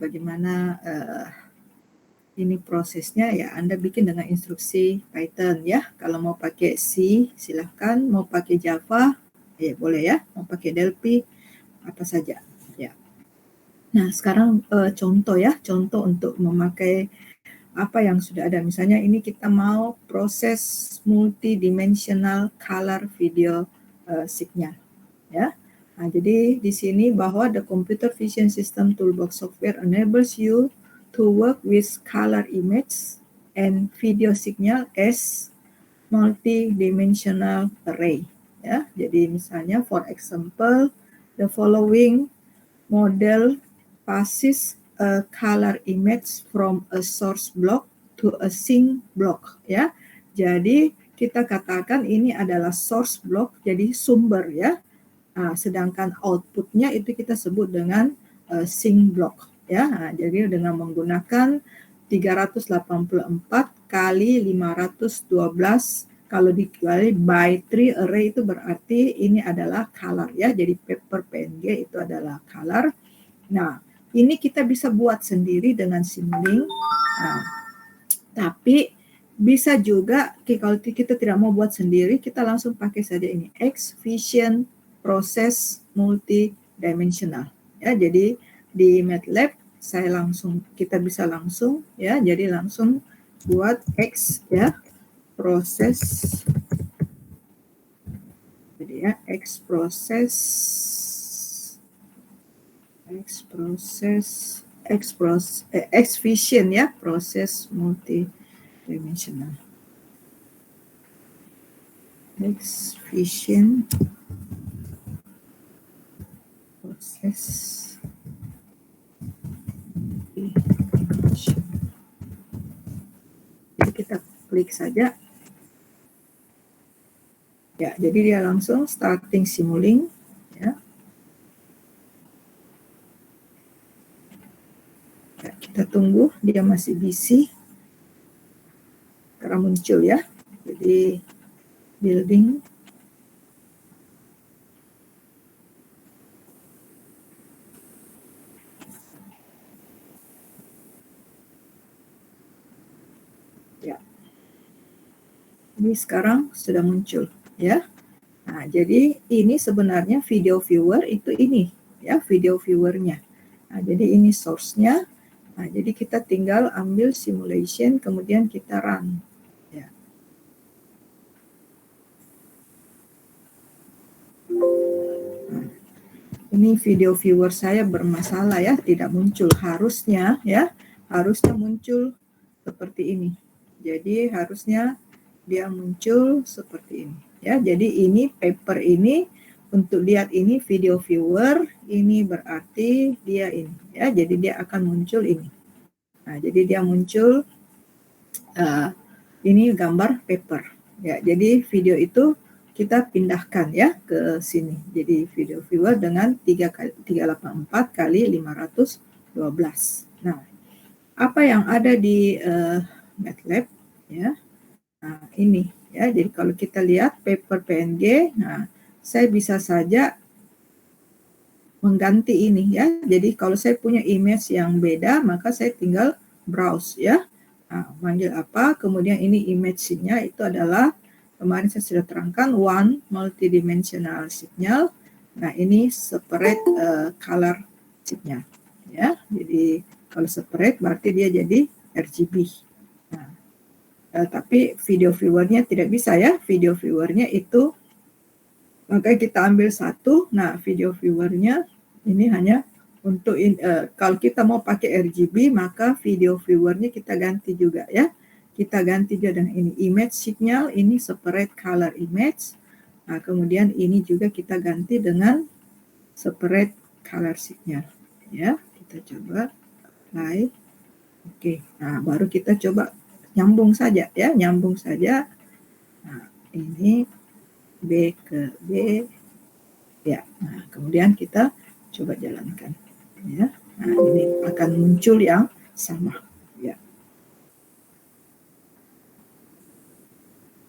bagaimana ini prosesnya ya. Anda bikin dengan instruksi Python ya. Kalau mau pakai C silahkan, mau pakai Java ya boleh ya, mau pakai Delphi apa saja ya. Nah sekarang contoh ya, contoh untuk memakai apa yang sudah ada. Misalnya ini kita mau proses multidimensional color video signal ya. Nah, jadi di sini bahwa the computer vision system toolbox software enables you to work with color image and video signal as multi-dimensional array. Ya, jadi misalnya for example, the following model passes a color image from a source block to a sync block. Ya, jadi kita katakan ini adalah source block, jadi sumber ya. Sedangkan outputnya itu kita sebut dengan sync block ya. Jadi dengan menggunakan 384 kali 512 kalau dikali by 3 array itu berarti ini adalah color ya. Jadi paper PNG itu adalah color. Nah, ini kita bisa buat sendiri dengan Simulink. Tapi bisa juga kalau kita tidak mau buat sendiri, kita langsung pakai saja ini X-Vision proses multidimensional ya. Jadi di MATLAB kita bisa langsung ya, jadi langsung buat X ya, proses, jadi ya X Vision ya, proses multidimensional. X Vision proses. Jadi kita klik saja. Ya, jadi dia langsung starting Simulink ya. Ya, kita tunggu dia masih busy. Karena muncul ya. Jadi building. Ya. Ini sekarang sudah muncul ya. Nah, jadi ini sebenarnya video viewer itu ini ya, video viewernya. Nah, jadi ini source-nya. Nah, jadi kita tinggal ambil simulation kemudian kita run. Ya. Nah, ini video viewer saya bermasalah ya, tidak muncul. Harusnya ya, harusnya muncul seperti ini. Jadi harusnya dia muncul seperti ini ya. Jadi ini paper ini untuk lihat ini video viewer, ini berarti dia ini ya. Jadi dia akan muncul ini. Nah, jadi dia muncul ini gambar paper ya. Jadi video itu kita pindahkan ya ke sini. Jadi video viewer dengan 384 kali 512. Nah, apa yang ada di MATLAB ya. Nah, ini ya. Jadi kalau kita lihat paper PNG, nah saya bisa saja mengganti ini ya. Jadi kalau saya punya image yang beda, maka saya tinggal browse ya. Nah, panggil apa? Kemudian ini image-nya itu adalah kemarin saya sudah terangkan one multidimensional signal. Nah, ini separate color signal ya. Jadi kalau separate berarti dia jadi RGB. Tapi video viewernya tidak bisa ya. Video viewernya itu makanya kita ambil satu. Nah, video viewernya ini hanya untuk kalau kita mau pakai RGB maka video viewernya kita ganti juga ya. Kita ganti juga dengan ini image signal, ini separate color image. Nah, kemudian ini juga kita ganti dengan separate color signal ya. Kita coba apply. Oke. Nah, baru kita coba nyambung saja ya, nyambung saja. Nah, ini B ke B ya. Nah, kemudian kita coba jalankan ya. Nah, ini akan muncul yang sama ya.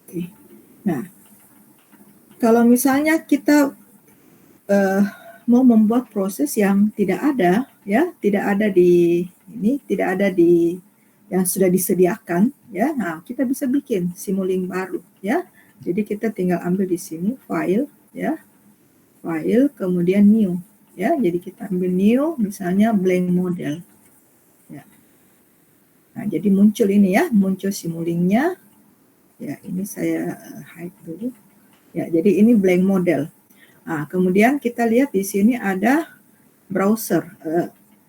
Oke. Nah, kalau misalnya kita mau membuat proses yang tidak ada ya, tidak ada di ini, tidak ada di yang sudah disediakan, ya. Nah, kita bisa bikin Simulink baru, ya. Jadi kita tinggal ambil di sini file, ya, file, kemudian new, ya. Jadi kita ambil new, misalnya blank model, ya. Nah, jadi muncul ini ya, muncul Simulinknya. Ya, ini saya hide dulu. Ya, jadi ini blank model. Nah, kemudian kita lihat di sini ada browser,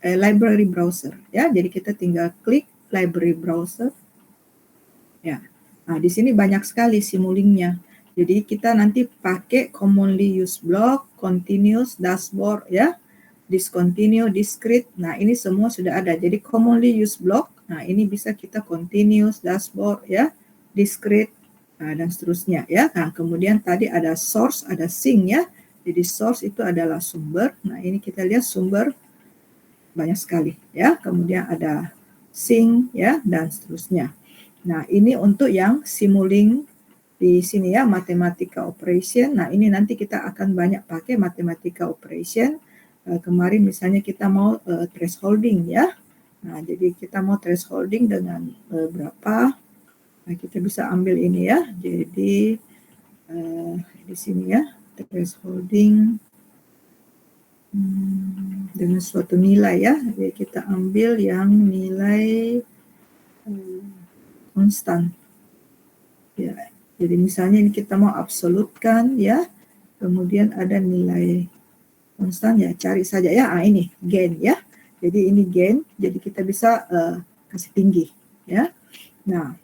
library browser, ya. Jadi kita tinggal klik library browser. Ya. Nah, di sini banyak sekali Simulinknya. Jadi kita nanti pakai commonly used block, continuous, dashboard, ya, discontinue, discrete. Nah, ini semua sudah ada. Jadi commonly used block, nah ini bisa kita continuous, dashboard, ya, discrete, nah, dan seterusnya, ya. Nah, kemudian tadi ada source, ada sink, ya. Jadi source itu adalah sumber. Nah, ini kita lihat sumber banyak sekali, ya. Kemudian ada sink, ya, dan seterusnya. Nah, ini untuk yang Simulink di sini ya, Mathematica Operation. Nah, ini nanti kita akan banyak pakai Mathematica Operation. Kemarin misalnya kita mau thresholding ya. Nah, jadi kita mau thresholding dengan berapa? Nah, kita bisa ambil ini ya. Jadi di sini ya, thresholding dengan suatu nilai ya. Jadi kita ambil yang nilai konstan. Ya, jadi misalnya ini kita mau absolutkan ya, kemudian ada nilai konstan ya, cari saja ya. Ini gain ya. Jadi ini gain, jadi kita bisa kasih tinggi ya. Nah,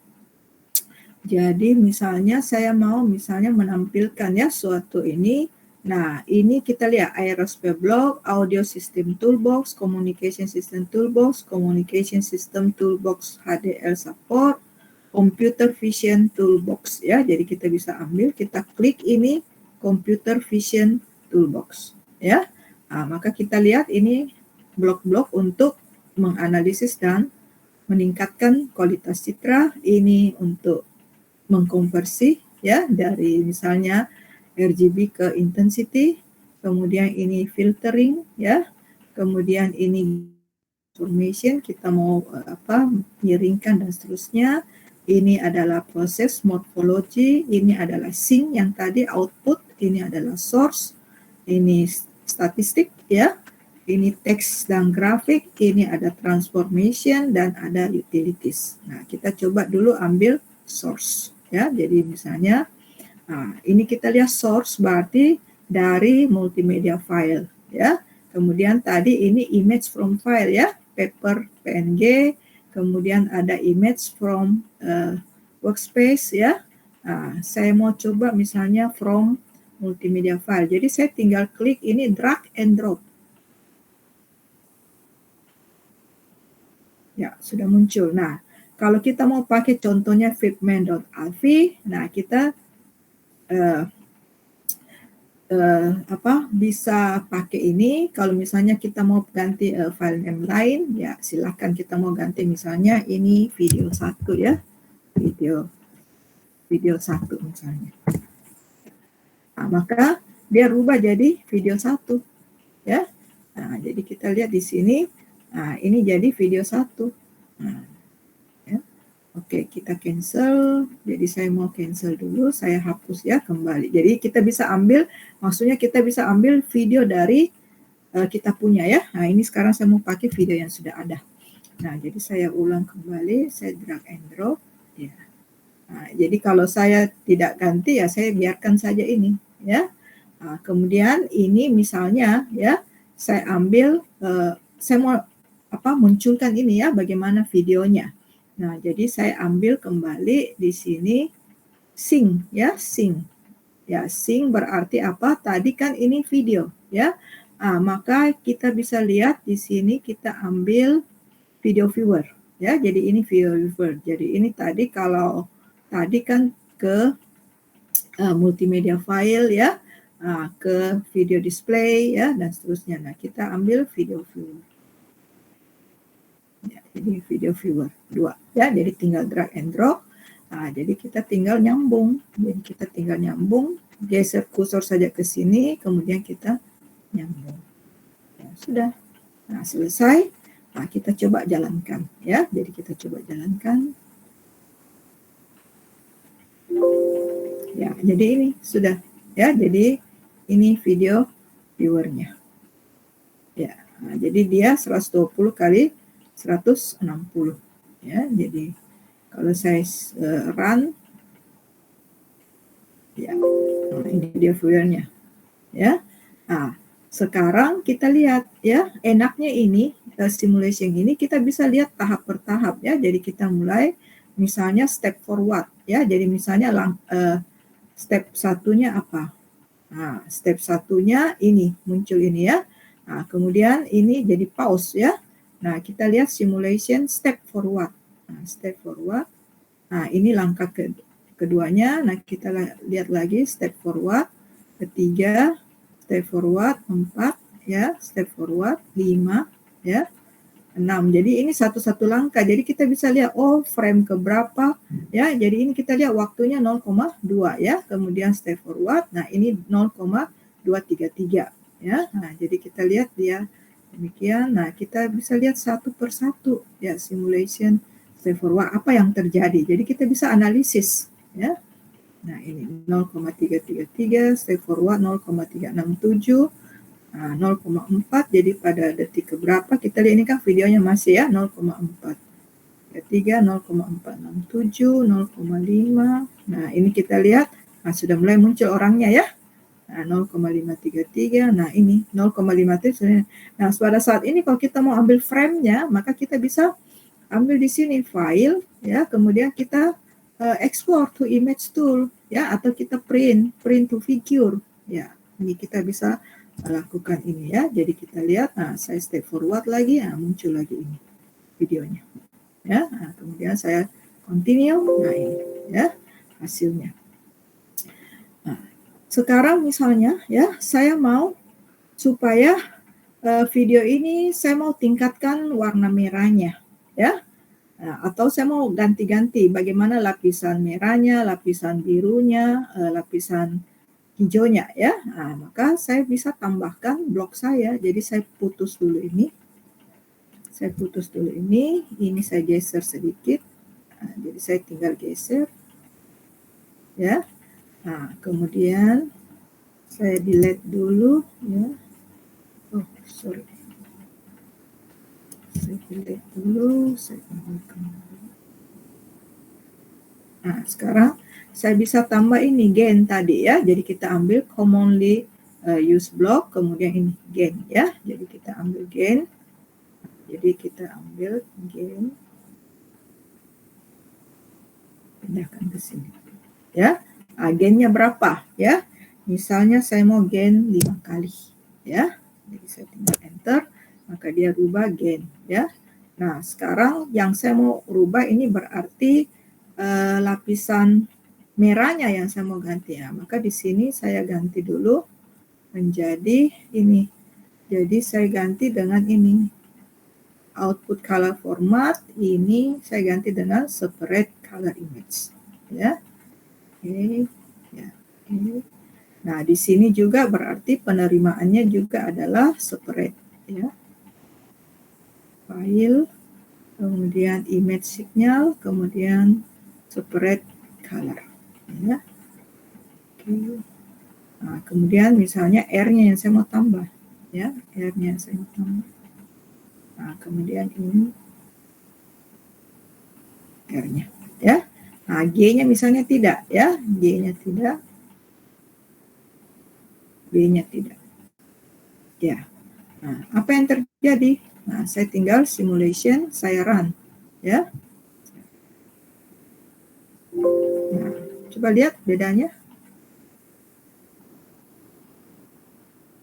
jadi misalnya saya mau misalnya menampilkan ya suatu ini. Nah, ini kita lihat Aerosphere Block, Audio System Toolbox, Communication System Toolbox, Communication System Toolbox HDL Support, Computer Vision Toolbox ya. Jadi kita bisa ambil, kita klik ini Computer Vision Toolbox ya. Nah, maka kita lihat ini blok-blok untuk menganalisis dan meningkatkan kualitas citra. Ini untuk mengkonversi ya dari misalnya RGB ke intensity, kemudian ini filtering ya, kemudian ini transformation, kita mau miringkan dan seterusnya. Ini adalah proses morphology, ini adalah sync yang tadi output, ini adalah source, ini statistik ya, ini teks dan grafik, ini ada transformation dan ada utilities. Nah, kita coba dulu ambil source ya. Jadi misalnya ini kita lihat source berarti dari multimedia file ya. Kemudian tadi ini image from file ya, paper PNG, kemudian ada image from workspace ya. Saya mau coba misalnya from multimedia file. Jadi saya tinggal klik ini drag and drop. Ya, sudah muncul. Nah, kalau kita mau pakai contohnya figment.alv, nah kita bisa pakai ini. Kalau misalnya kita mau ganti file name lain, ya silahkan kita mau ganti misalnya ini video 1 ya, video 1 misalnya. Nah, maka dia rubah jadi video 1 ya. Nah, jadi kita lihat di sini. Nah, ini jadi video 1. Nah, ya. Oke, kita cancel. Jadi saya mau cancel dulu, saya hapus ya, kembali. Jadi kita bisa ambil, maksudnya kita bisa ambil video dari kita punya ya. Nah, ini sekarang saya mau pakai video yang sudah ada. Nah, jadi saya ulang kembali, saya drag and drop ya. Nah, jadi kalau saya tidak ganti ya saya biarkan saja ini ya. Nah, kemudian ini misalnya ya, saya ambil, saya mau munculkan ini ya, bagaimana videonya. Nah, jadi saya ambil kembali di sini sync ya, sync. Ya, sync berarti apa? Tadi kan ini video ya. Maka kita bisa lihat di sini, kita ambil video viewer ya. Jadi ini video viewer. Jadi ini tadi kalau tadi kan ke multimedia file ya, ke video display ya, dan seterusnya. Nah, kita ambil video viewer. Ya, jadi video viewer 2 ya. Jadi tinggal drag and drop. Nah, jadi kita tinggal nyambung. Jadi kita tinggal nyambung, geser kursor saja ke sini, kemudian kita nyambung. Ya, sudah. Nah, selesai. Nah, kita coba jalankan ya. Jadi kita coba jalankan. Ya, jadi ini sudah ya. Jadi ini video viewernya. Ya. Nah, jadi dia 120 kali 160 ya. Jadi kalau saya run ya. Nah, ini video viewernya ya. Nah, sekarang kita lihat ya, enaknya ini simulation ini kita bisa lihat tahap per tahap ya. Jadi kita mulai misalnya step forward ya. Jadi misalnya step satunya apa? Nah, step satunya ini muncul ini ya. Nah, kemudian ini jadi pause ya. Nah, kita lihat simulation step forward. Nah, step forward. Nah, ini langkah keduanya. Nah, kita lihat lagi step forward. Ketiga, step forward 4 ya, step forward 5 ya. 6. Jadi ini satu-satu langkah. Jadi kita bisa lihat oh frame ke berapa ya. Jadi ini kita lihat waktunya 0,2 ya. Kemudian step forward. Nah, ini 0,233 ya. Nah, jadi kita lihat dia demikian. Nah, kita bisa lihat satu persatu ya simulation step forward apa yang terjadi. Jadi kita bisa analisis ya. Nah, ini 0,333 step forward 0,367. Nah, 0,4 jadi pada detik keberapa kita lihat ini kan videonya masih ya 0,4 3 0,467 0,5. Nah, ini kita lihat sudah mulai muncul orangnya ya. Nah, 0,533. Nah, ini 0,53. Nah, pada saat ini kalau kita mau ambil frame-nya, maka kita bisa ambil di sini file ya, kemudian kita export to image tool ya, atau kita print to figure ya. Ini kita bisa lakukan ini ya. Jadi kita lihat, nah saya step forward lagi, nah muncul lagi ini videonya ya. Nah, kemudian saya continue, nah ini ya hasilnya. Nah, sekarang misalnya ya saya mau supaya video ini saya mau tingkatkan warna merahnya ya. Nah, atau saya mau ganti-ganti bagaimana lapisan merahnya, lapisan birunya, lapisan hijaunya ya. Nah, maka saya bisa tambahkan blok saya. Jadi saya putus dulu ini. Saya putus dulu ini saya geser sedikit. Nah, jadi saya tinggal geser. Ya. Nah, kemudian saya delete dulu ya. Oh, sorry. Saya delete dulu, saya tambahkan. Nah, sekarang saya bisa tambah ini gain tadi ya. Jadi kita ambil commonly use block, kemudian ini gain ya. Jadi kita ambil gain. Jadi kita ambil gain. Pindahkan ke sini. Ya. Nah, gainnya berapa ya? Misalnya saya mau gain 5 kali ya. Jadi saya tinggal enter, maka dia rubah gain ya. Nah, sekarang yang saya mau rubah ini berarti lapisan merahnya yang saya mau ganti ya. Maka di sini saya ganti dulu menjadi ini. Jadi saya ganti dengan ini. Output color format ini saya ganti dengan separate color image. Ya. Oke. Ya. Oke. Nah, di sini juga berarti penerimaannya juga adalah separate ya. File, kemudian image signal, kemudian separate color ya. Oke. Nah, kemudian misalnya R-nya yang saya mau tambah ya, R-nya saya mau tambah. Nah, kemudian ini R-nya ya. Nah, G-nya misalnya tidak ya, G-nya tidak, B-nya tidak. Ya. Nah, apa yang terjadi? Nah, saya tinggal simulation, saya run ya. Nah, coba lihat bedanya.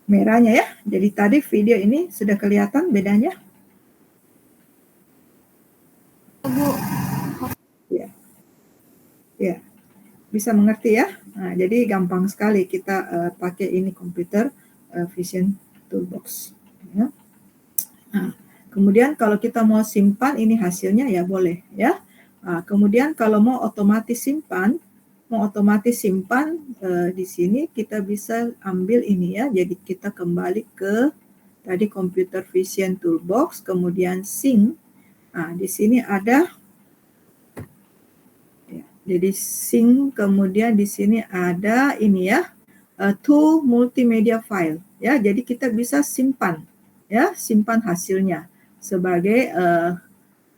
Merahnya ya. Jadi tadi video ini sudah kelihatan bedanya. Ya. Ya. Bisa mengerti ya. Nah, jadi gampang sekali kita pakai ini komputer Vision Toolbox. Ya. Nah, kemudian kalau kita mau simpan ini hasilnya ya boleh ya. Nah, kemudian kalau mau otomatis simpan di sini kita bisa ambil ini ya. Jadi kita kembali ke tadi Computer Vision Toolbox, kemudian Sync. Nah, di sini ada ya, jadi Sync, kemudian di sini ada ini ya, to multimedia file ya. Jadi kita bisa simpan ya, simpan hasilnya sebagai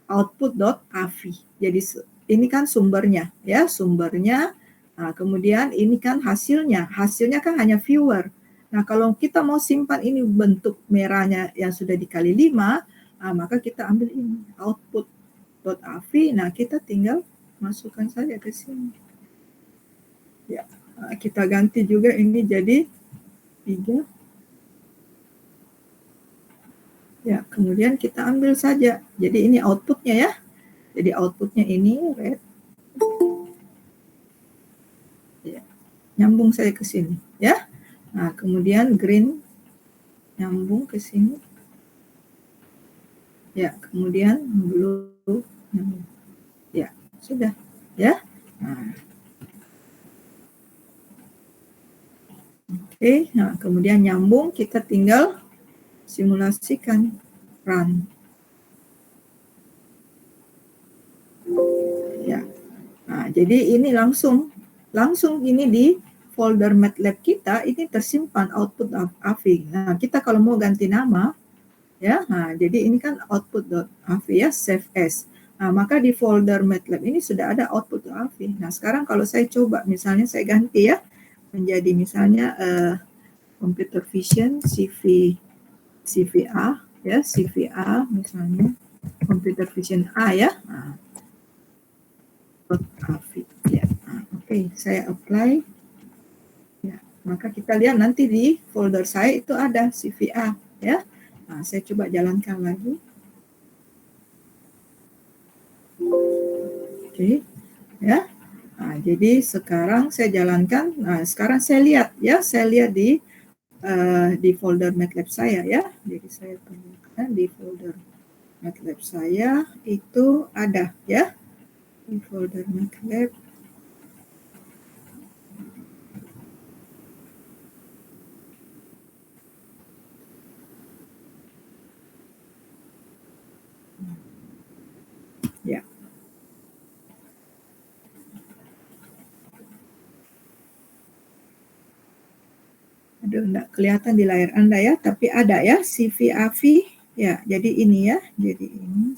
output.avi. Jadi ini kan sumbernya ya, sumbernya. Nah, kemudian ini kan hasilnya. Hasilnya kan hanya viewer. Nah, kalau kita mau simpan ini bentuk merahnya yang sudah dikali 5, maka kita ambil ini output.avi. Nah, kita tinggal masukkan saja ke sini. Ya, kita ganti juga ini jadi 3. Ya, kemudian kita ambil saja. Jadi ini outputnya ya. Jadi outputnya ini red. Ya, nyambung saya ke sini ya. Nah, kemudian green nyambung ke sini. Ya, kemudian blue nyambung. Ya, sudah ya. Nah. Oke, nah kemudian nyambung, kita tinggal simulasikan run. Ya. Nah, jadi ini langsung ini di folder MATLAB kita ini tersimpan output AVI. Nah, kita kalau mau ganti nama ya, nah jadi ini kan output.avi ya, save as. Nah, maka di folder MATLAB ini sudah ada output.avi. Nah, sekarang kalau saya coba misalnya saya ganti ya menjadi misalnya computer vision CVA ya, CVA misalnya computer vision A ya. Nah, .avi ya. Nah, oke, saya apply. Ya, maka kita lihat nanti di folder saya itu ada CVA ya. Nah, saya coba jalankan lagi. Oke, ya. Nah, jadi sekarang saya jalankan. Nah, sekarang saya lihat ya, saya lihat di folder MATLAB saya ya. Jadi saya tunjukkan di folder MATLAB saya itu ada ya. Di folder MATLAB. Ya. Aduh, enggak kelihatan di layar Anda ya, tapi ada ya CVAV. Ya, jadi ini ya. Jadi ini.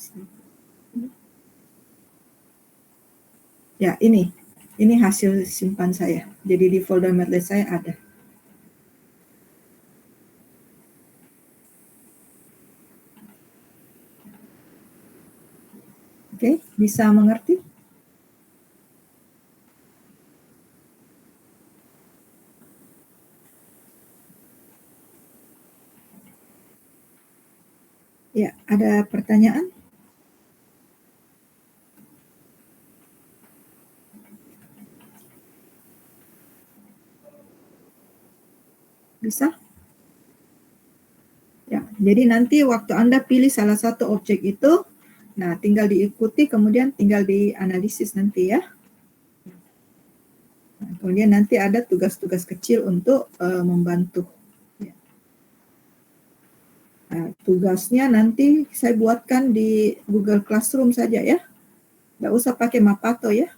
Ya, ini. Ini hasil simpan saya. Jadi di folder MATLAB saya ada. Oke, bisa mengerti? Ya, ada pertanyaan? Bisa? Ya, jadi nanti waktu Anda pilih salah satu objek itu, nah tinggal diikuti, kemudian tinggal dianalisis nanti ya. Nah, kemudian nanti ada tugas-tugas kecil untuk membantu. Ya. Nah, tugasnya nanti saya buatkan di Google Classroom saja ya. Nggak usah pakai Mapato ya.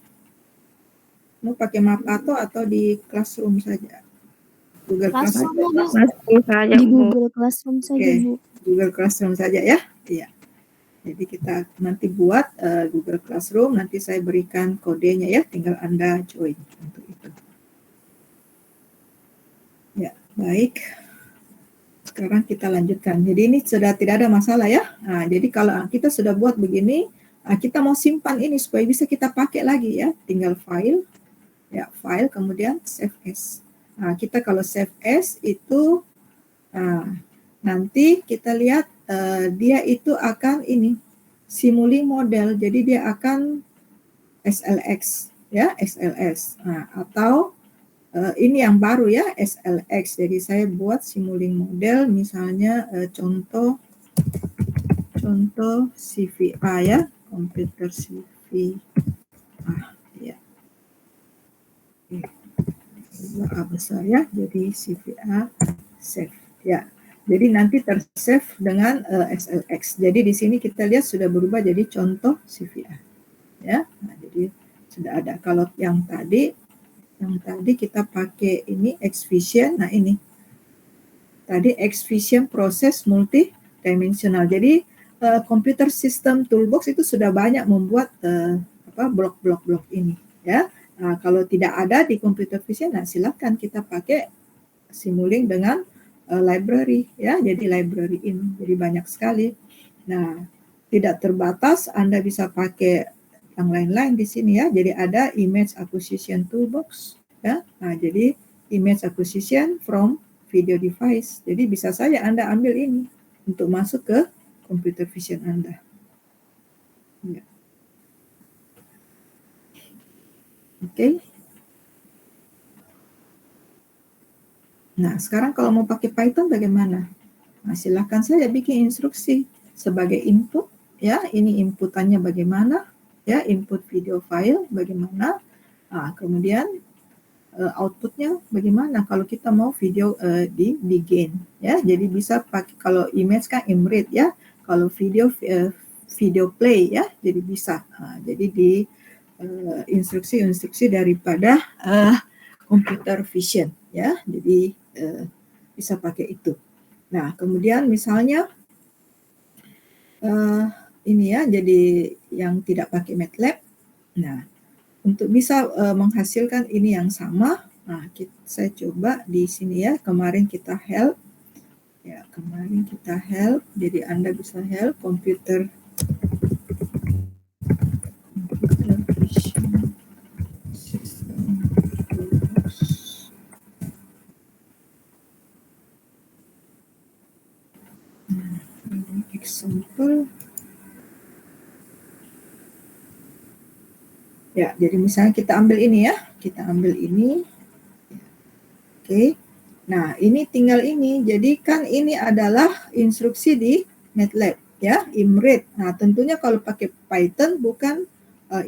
Mau pakai Mapato atau di Classroom saja. Google Classroom. Di Google Classroom saja, Bu. Google Classroom saja ya. Iya. Jadi kita nanti buat Google Classroom, nanti saya berikan kodenya ya, tinggal Anda join untuk itu. Ya, baik. Sekarang kita lanjutkan. Jadi ini sudah tidak ada masalah ya. Nah, jadi kalau kita sudah buat begini, kita mau simpan ini supaya bisa kita pakai lagi ya. Tinggal file, ya file, kemudian save as. Nah, kita kalau save as itu, nanti kita lihat dia itu akan ini simuli model. Jadi dia akan SLX ya, SLS. Nah, atau ini yang baru ya, SLX. Jadi saya buat simulink model misalnya contoh CVA ya, komputer CVA ya. A besar ya, jadi CVA save ya. Jadi nanti tersave dengan SLX. Jadi di sini kita lihat sudah berubah jadi contoh CVR. Ya, nah, jadi sudah ada. Kalau yang tadi kita pakai ini Xvision. Nah ini tadi Xvision proses multidimensional. Jadi computer system toolbox itu sudah banyak membuat blok-blok ini. Ya, nah, kalau tidak ada di computer vision, nah silakan kita pakai Simulink dengan library ya. Jadi library ini jadi banyak sekali. Nah, tidak terbatas, Anda bisa pakai yang lain-lain di sini ya. Jadi ada image acquisition toolbox ya. Nah, jadi image acquisition from video device. Jadi bisa saja Anda ambil ini untuk masuk ke computer vision Anda. Ya. Oke. Nah, sekarang kalau mau pakai Python bagaimana? Nah, silakan saja bikin instruksi sebagai input ya. Ini inputannya bagaimana? Ya, input video file bagaimana? Nah, kemudian outputnya bagaimana kalau kita mau video di gain ya. Jadi bisa pakai, kalau image kan imread ya. Kalau video video play ya. Jadi bisa. Nah, jadi di instruksi-instruksi daripada computer vision ya. Jadi bisa pakai itu. Nah, kemudian misalnya ini ya, jadi yang tidak pakai MATLAB. Nah, untuk bisa menghasilkan ini yang sama, nah saya coba di sini ya. Kemarin kita help, ya kemarin kita help. Jadi Anda bisa help computer vision system toolbox. Example. Ya, jadi misalnya kita ambil ini ya. Kita ambil ini. Oke. Nah, ini tinggal ini. Jadi kan ini adalah instruksi di MATLAB ya, imread. Nah, tentunya kalau pakai Python bukan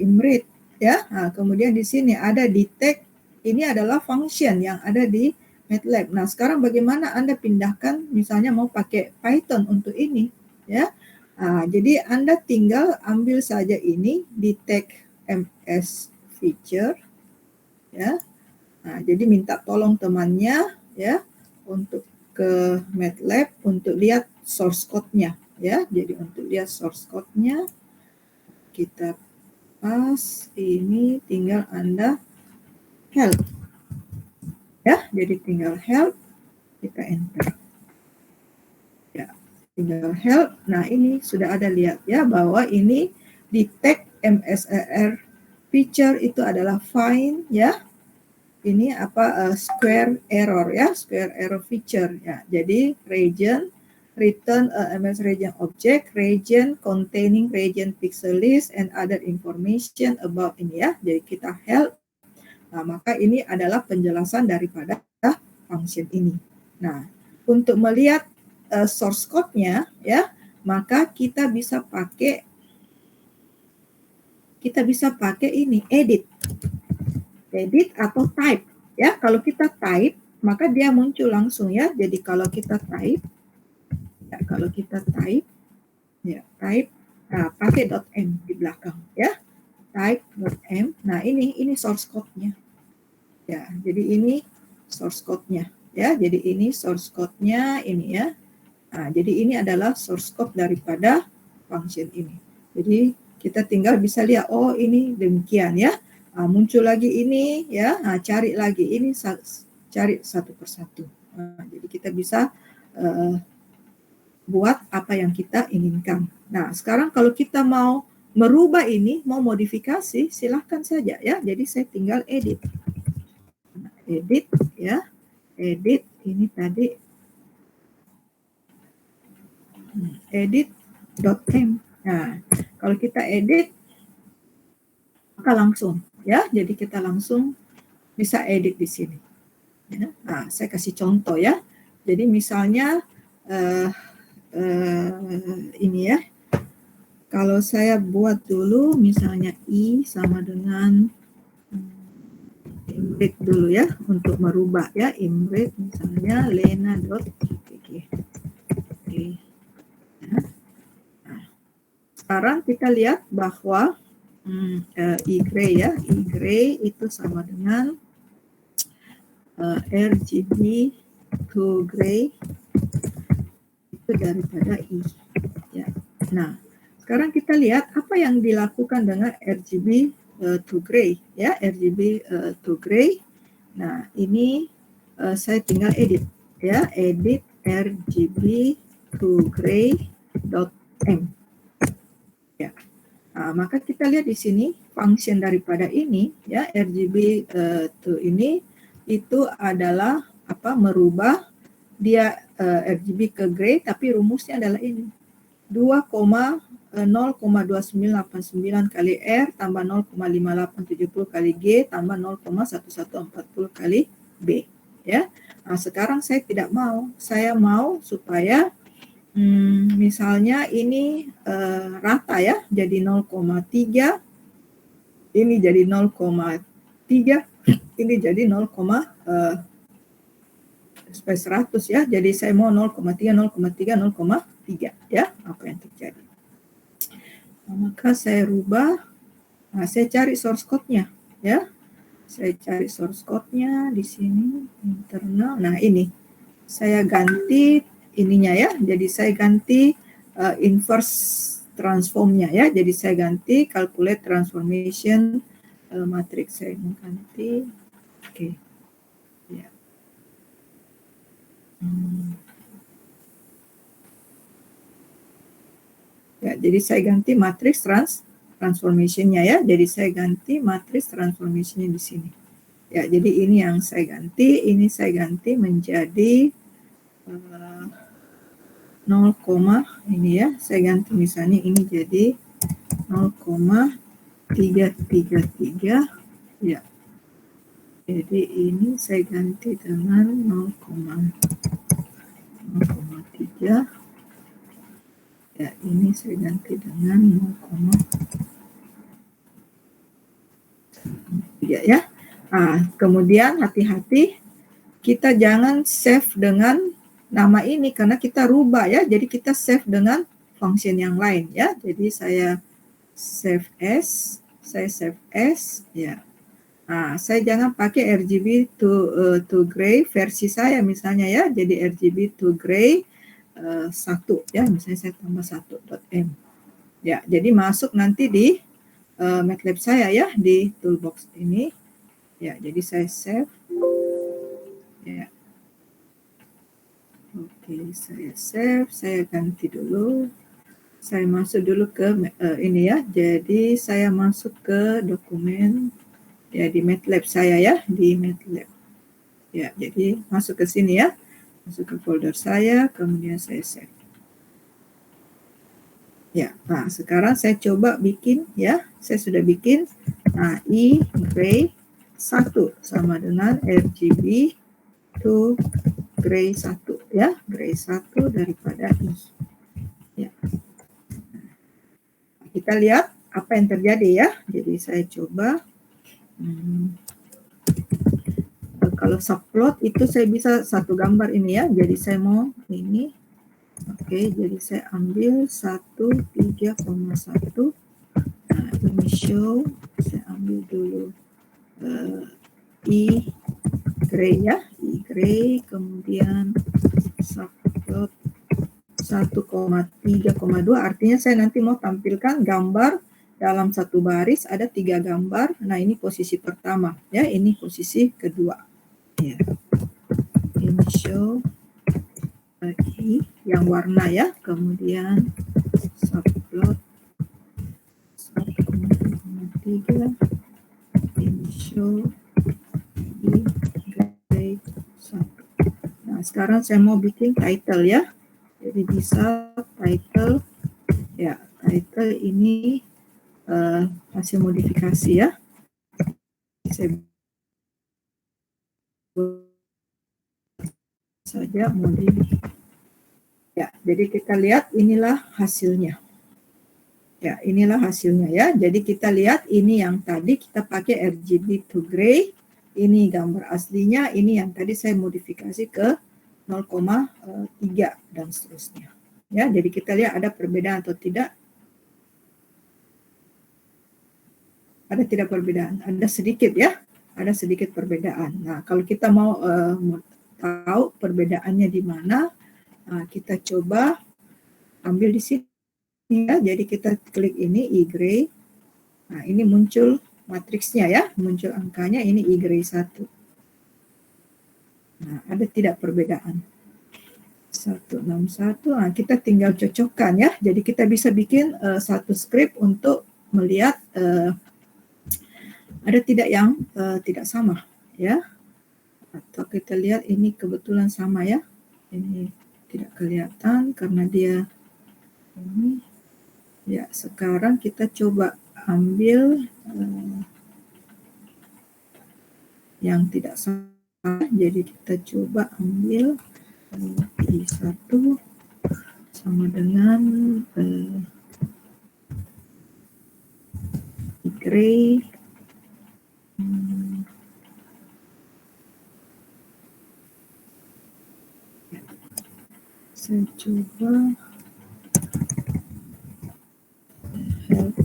imread ya. Nah, kemudian di sini ada detect. Ini adalah function yang ada di MATLAB. Nah, sekarang bagaimana Anda pindahkan misalnya mau pakai Python untuk ini ya. Nah, jadi Anda tinggal ambil saja ini detect MS feature ya. Nah, jadi minta tolong temannya ya untuk ke MATLAB untuk lihat source code-nya ya. Jadi untuk lihat source code-nya kita pas ini, tinggal Anda help ya. Jadi tinggal help, kita enter ya, tinggal help. Nah, ini sudah ada, lihat ya bahwa ini detect MSER feature itu adalah find ya. Ini square error ya, square error feature ya. Jadi region return MS region object, region containing region pixel list and other information about ini ya. Jadi kita help. Nah, maka ini adalah penjelasan daripada function ini. Nah, untuk melihat source code-nya ya, maka kita bisa pakai ini edit atau type ya. Kalau kita type maka dia muncul langsung ya. Jadi kalau kita type ya, nah, pakai .m di belakang ya, type.m. Nah, ini source code-nya ya. Jadi ini source code-nya ya. Jadi ini source code-nya ini ya. Nah, jadi ini adalah source code daripada function ini. Jadi kita tinggal bisa lihat, oh ini demikian ya. Nah, muncul lagi ini ya. Nah, cari lagi ini, cari satu persatu. Nah, jadi kita bisa buat apa yang kita inginkan. Nah, sekarang kalau kita mau merubah ini, mau modifikasi, silahkan saja ya. Jadi saya tinggal edit. Nah, edit ya. Edit ini tadi edit.m. Nah, kalau kita edit maka langsung ya. Jadi kita langsung bisa edit di sini. Ya. Nah, saya kasih contoh ya. Jadi misalnya ini ya. Kalau saya buat dulu misalnya I sama dengan imread dulu ya, untuk merubah ya, imread misalnya lena.pg. Oke. Nah, sekarang kita lihat bahwa E gray ya, E gray itu sama dengan RGB to gray itu daripada I. Ya. Nah, sekarang kita lihat apa yang dilakukan dengan RGB to gray ya, RGB to gray. Nah, ini saya tinggal edit ya, edit RGB to gray .m. Ya. Nah, maka kita lihat di sini function daripada ini ya, RGB to ini itu adalah apa, merubah dia RGB ke gray, tapi rumusnya adalah ini 2,0,2989 kali R tambah 0,5870 kali G tambah 0,1140 kali B ya. Nah, sekarang saya tidak mau, saya mau supaya misalnya ini rata ya, jadi 0,3, ini jadi 0,3, ini jadi 100 ya, jadi saya mau 0,3, 0,3, 0,3 ya, apa yang terjadi. Nah, maka saya rubah, nah saya cari source code-nya ya, saya cari source code-nya di sini, internal, nah ini, saya ganti ininya ya, jadi saya ganti inverse transformnya ya, jadi saya ganti calculate transformation matrix, saya mau ganti, oke. Ya. Ya, jadi saya ganti matrix transformation-nya ya. Jadi saya ganti matrix transformation-nya di sini. Ya, jadi ini yang saya ganti, ini saya ganti menjadi 0, ini ya. Saya ganti misalnya ini jadi 0,333 ya. Jadi ini saya ganti dengan 0,3. Ya, ini saya ganti dengan 0,3 ya. Nah, kemudian hati-hati kita jangan save dengan nama ini karena kita rubah ya. Jadi kita save dengan function yang lain ya. Jadi saya save as, ya. Nah, saya jangan pakai RGB to gray versi saya misalnya ya. Jadi RGB to gray 1 ya, misalnya saya tambah 1.m ya, jadi masuk nanti di MATLAB saya ya, di toolbox ini ya. Jadi saya save ya, oke, saya save, saya ganti dulu, saya masuk dulu ke ini ya. Jadi saya masuk ke dokumen ya di MATLAB saya ya, di MATLAB ya. Jadi masuk ke sini ya, masuk ke folder saya, kemudian saya save. Ya, nah sekarang saya coba bikin ya, saya sudah bikin. Nah, E gray 1 sama dengan RGB to gray 1 ya, gray 1 daripada I. Ya. Kita lihat apa yang terjadi ya. Jadi saya coba. Kalau subplot itu saya bisa satu gambar ini ya. Jadi saya mau ini. Oke, jadi saya ambil 13,1. Nah, ini show. Saya ambil dulu E gray ya. E gray, kemudian subplot 1,3,2. Artinya saya nanti mau tampilkan gambar dalam satu baris ada 3 gambar. Nah, ini posisi pertama ya, ini posisi kedua. Ya. Ini show I yang warna ya, kemudian subplot 1,3, ini show I gray 1. Nah, sekarang saya mau bikin title ya. Jadi bisa title ya, title ini hasil modifikasi ya. Saya saja modif. Ya, jadi kita lihat inilah hasilnya. Ya, inilah hasilnya ya. Jadi kita lihat ini yang tadi kita pakai RGB to gray. Ini gambar aslinya, ini yang tadi saya modifikasi ke 0,3 dan seterusnya. Ya, jadi kita lihat ada perbedaan atau tidak. Ada tidak perbedaan? Ada sedikit ya, ada sedikit perbedaan. Nah, kalau kita mau tahu perbedaannya di mana, kita coba ambil di sini ya. Jadi kita klik ini I gray. Nah, ini muncul matriksnya ya, muncul angkanya, ini I gray 1. Nah, ada tidak perbedaan? 161. Nah, kita tinggal cocokkan ya. Jadi kita bisa bikin satu script untuk melihat ada tidak yang tidak sama ya. Atau kita lihat ini kebetulan sama ya. Ini tidak kelihatan karena dia ini. Ya, sekarang kita coba ambil yang tidak sama. Jadi kita coba ambil I1 sama dengan I gray. Saya coba help.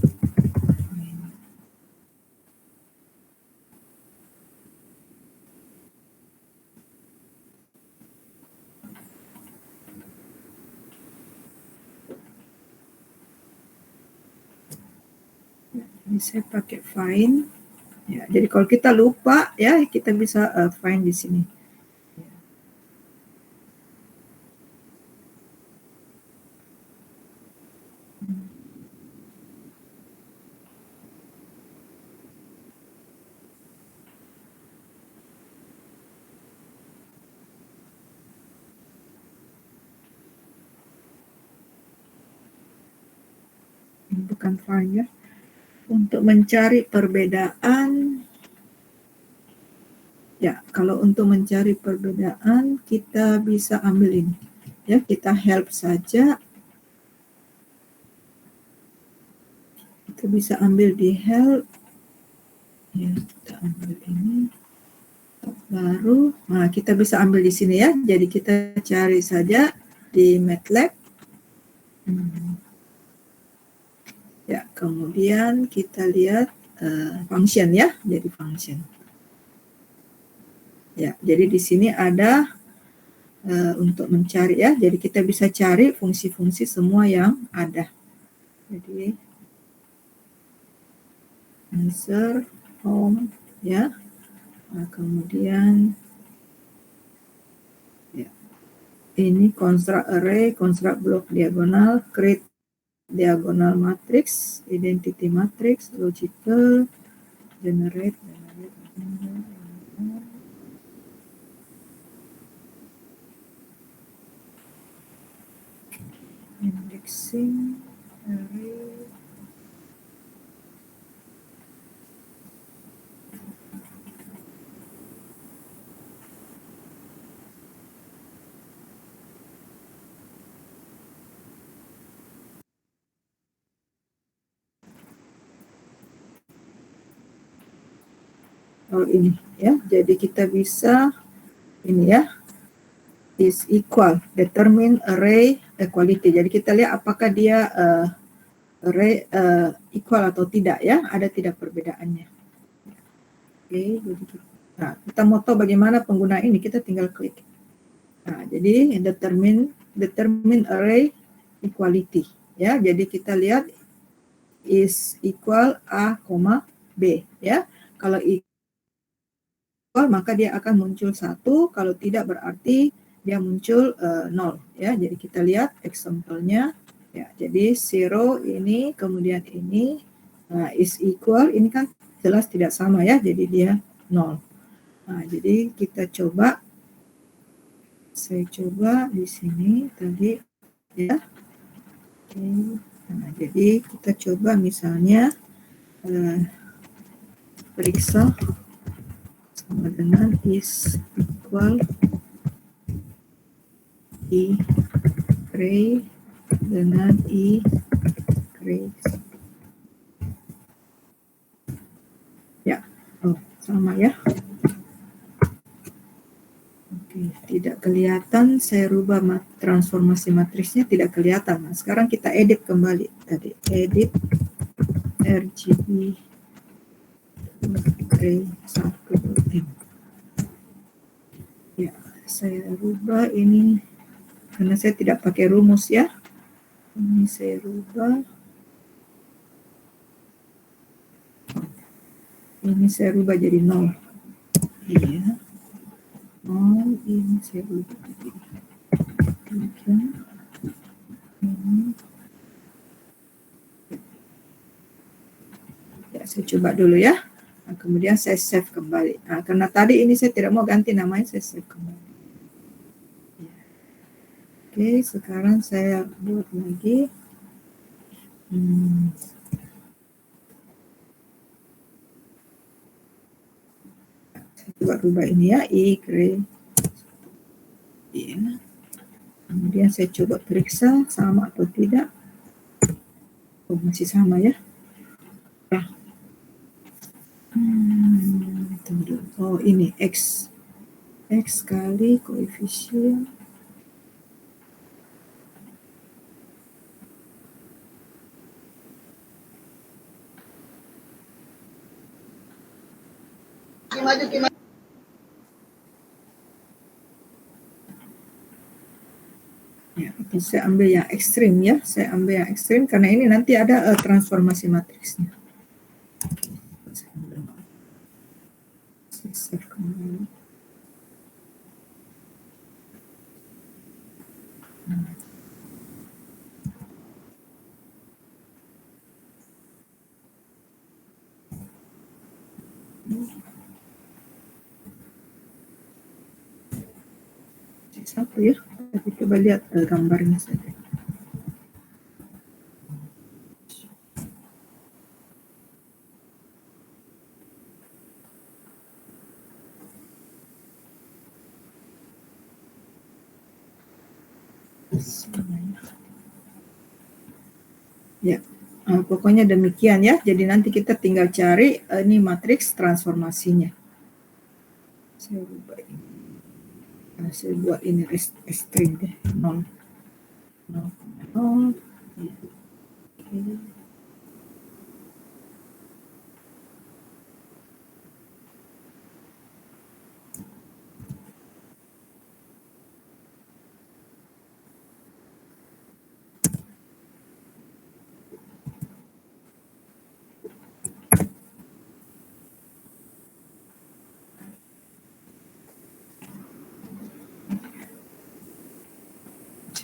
Ini saya pakai find. Ya, jadi kalau kita lupa ya, kita bisa find di sini. Bukan find ya. Untuk mencari perbedaan, ya kalau untuk mencari perbedaan kita bisa ambil ini ya, kita help saja. Kita bisa ambil di help ya, kita ambil ini baru. Nah, kita bisa ambil di sini ya, jadi kita cari saja di MATLAB. Ya, kemudian kita lihat function ya, jadi function. Ya, jadi di sini ada untuk mencari ya, jadi kita bisa cari fungsi-fungsi semua yang ada. Jadi answer, home ya. Nah, kemudian ya, ini construct array, construct block diagonal, create diagonal matrix, identity matrix, logical, generate, indexing, array. Oh, ini ya, jadi kita bisa ini ya, is equal, determine array equality. Jadi kita lihat apakah dia array equal atau tidak ya, ada tidak perbedaannya. Oke, jadi kita mau tahu bagaimana penggunaan ini, kita tinggal klik. Nah, jadi determine array equality ya. Jadi kita lihat is equal A, B ya. Kalau maka dia akan muncul 1, kalau tidak berarti dia muncul 0 ya. Jadi kita lihat example-nya ya. Jadi 0 ini, kemudian ini is equal, ini kan jelas tidak sama ya, jadi dia 0. Nah, jadi kita coba, saya coba di sini tadi ya. Oke. Nah, jadi kita coba misalnya periksa sama dengan is equal I gray dengan I gray. Ya, oh sama ya. Oke, tidak tidak kelihatan, saya rubah transformasi matriksnya, tidak kelihatan. Nah, sekarang kita edit kembali tadi, edit RGB gray 1.m. Ya, saya rubah ini karena saya tidak pakai rumus ya. Ini saya rubah. Ini saya rubah jadi 0. Iya. 0 ini saya rubah jadi 3. Ini. Ya, saya coba dulu ya. Nah, kemudian saya save kembali. Nah, karena tadi ini saya tidak mau ganti namanya, saya save kembali. Ya. Oke, sekarang saya buat lagi. Saya coba rubah ini ya, Y. Ya. Kemudian saya coba periksa sama atau tidak. Oh, masih sama ya. Nah. Oh, ini X kali koefisien. Ya, saya ambil yang ekstrim ya. Saya ambil yang ekstrim karena ini nanti ada transformasi matriksnya. Saya save kembali. Satu ya, tapi coba lihat gambarnya saja. Ya, pokoknya demikian ya. Jadi nanti kita tinggal cari ini matriks transformasinya. Saya ubah ini. Saya buat ini ekstrim deh, 0. 0. Ya. Okay.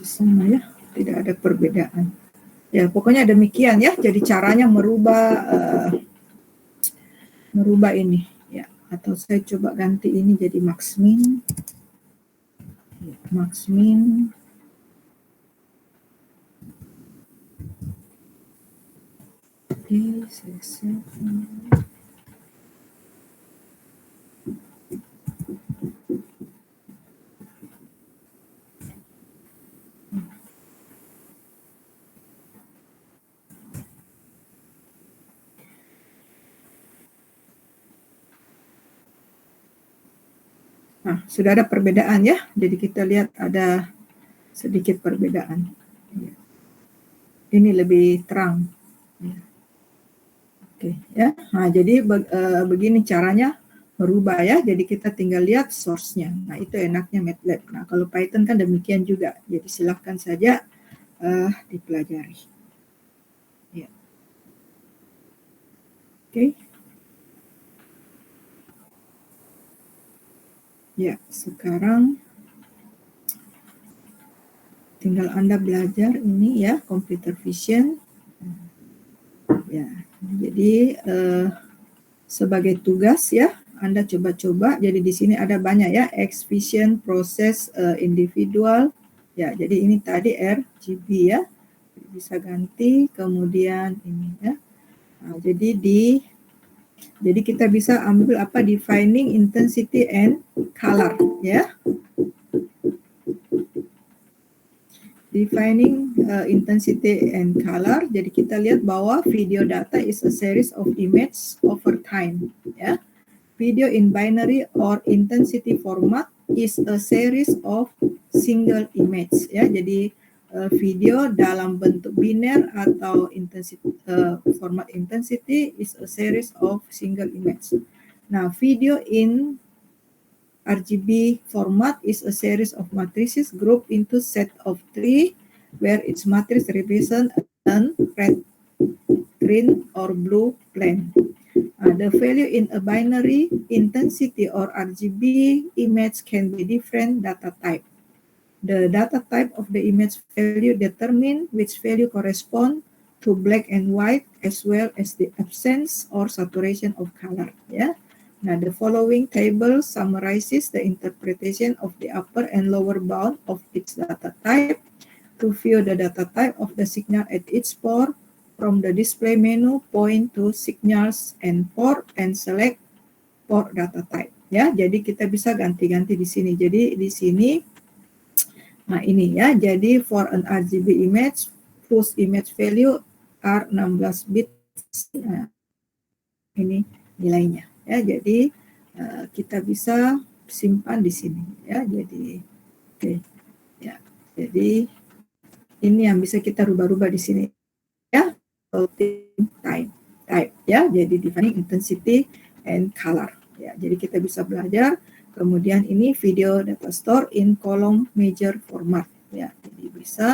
Sama ya, tidak ada perbedaan. Ya, pokoknya demikian ya. Jadi caranya merubah ini ya. Atau saya coba ganti ini jadi max min. Ya, max min. Oke, saya save. Nah, sudah ada perbedaan ya. Jadi kita lihat ada sedikit perbedaan. Ini lebih terang. Oke, ya. Nah, jadi begini caranya merubah ya. Jadi kita tinggal lihat source-nya. Nah, itu enaknya MATLAB. Nah, kalau Python kan demikian juga. Jadi silahkan saja dipelajari. Ya. Oke. Ya, sekarang tinggal Anda belajar ini ya, computer vision. Ya, jadi sebagai tugas ya, Anda coba-coba. Jadi di sini ada banyak ya, X vision, proses, individual. Ya, jadi ini tadi RGB ya. Bisa ganti, kemudian ini ya. Nah, jadi kita bisa ambil apa, defining intensity and color ya. Defining intensity and color. Jadi kita lihat bahwa video data is a series of image over time ya. Video in binary or intensity format is a series of single image ya. Jadi video dalam bentuk biner atau format intensity is a series of single image. Now, video in RGB format is a series of matrices grouped into set of 3 where each matrix represents a red, green, or blue plane. The value in a binary intensity or RGB image can be different data type. The data type of the image value determine which value correspond to black and white as well as the absence or saturation of color. Yeah. Now the following table summarizes the interpretation of the upper and lower bound of each data type. To view the data type of the signal at each port, from the display menu, point to signals and port and select port data type. Ya, jadi kita bisa ganti-ganti di sini. Jadi di sini, nah ini ya. Jadi for an RGB image, whose image value are 16 bits. Nah, ini nilainya. Ya, jadi kita bisa simpan di sini. Ya, jadi oke. Ya, jadi ini yang bisa kita rubah-rubah di sini. Ya, floating type ya, jadi defining intensity and color ya. Jadi kita bisa belajar. Kemudian ini video data store in column major format ya, jadi bisa.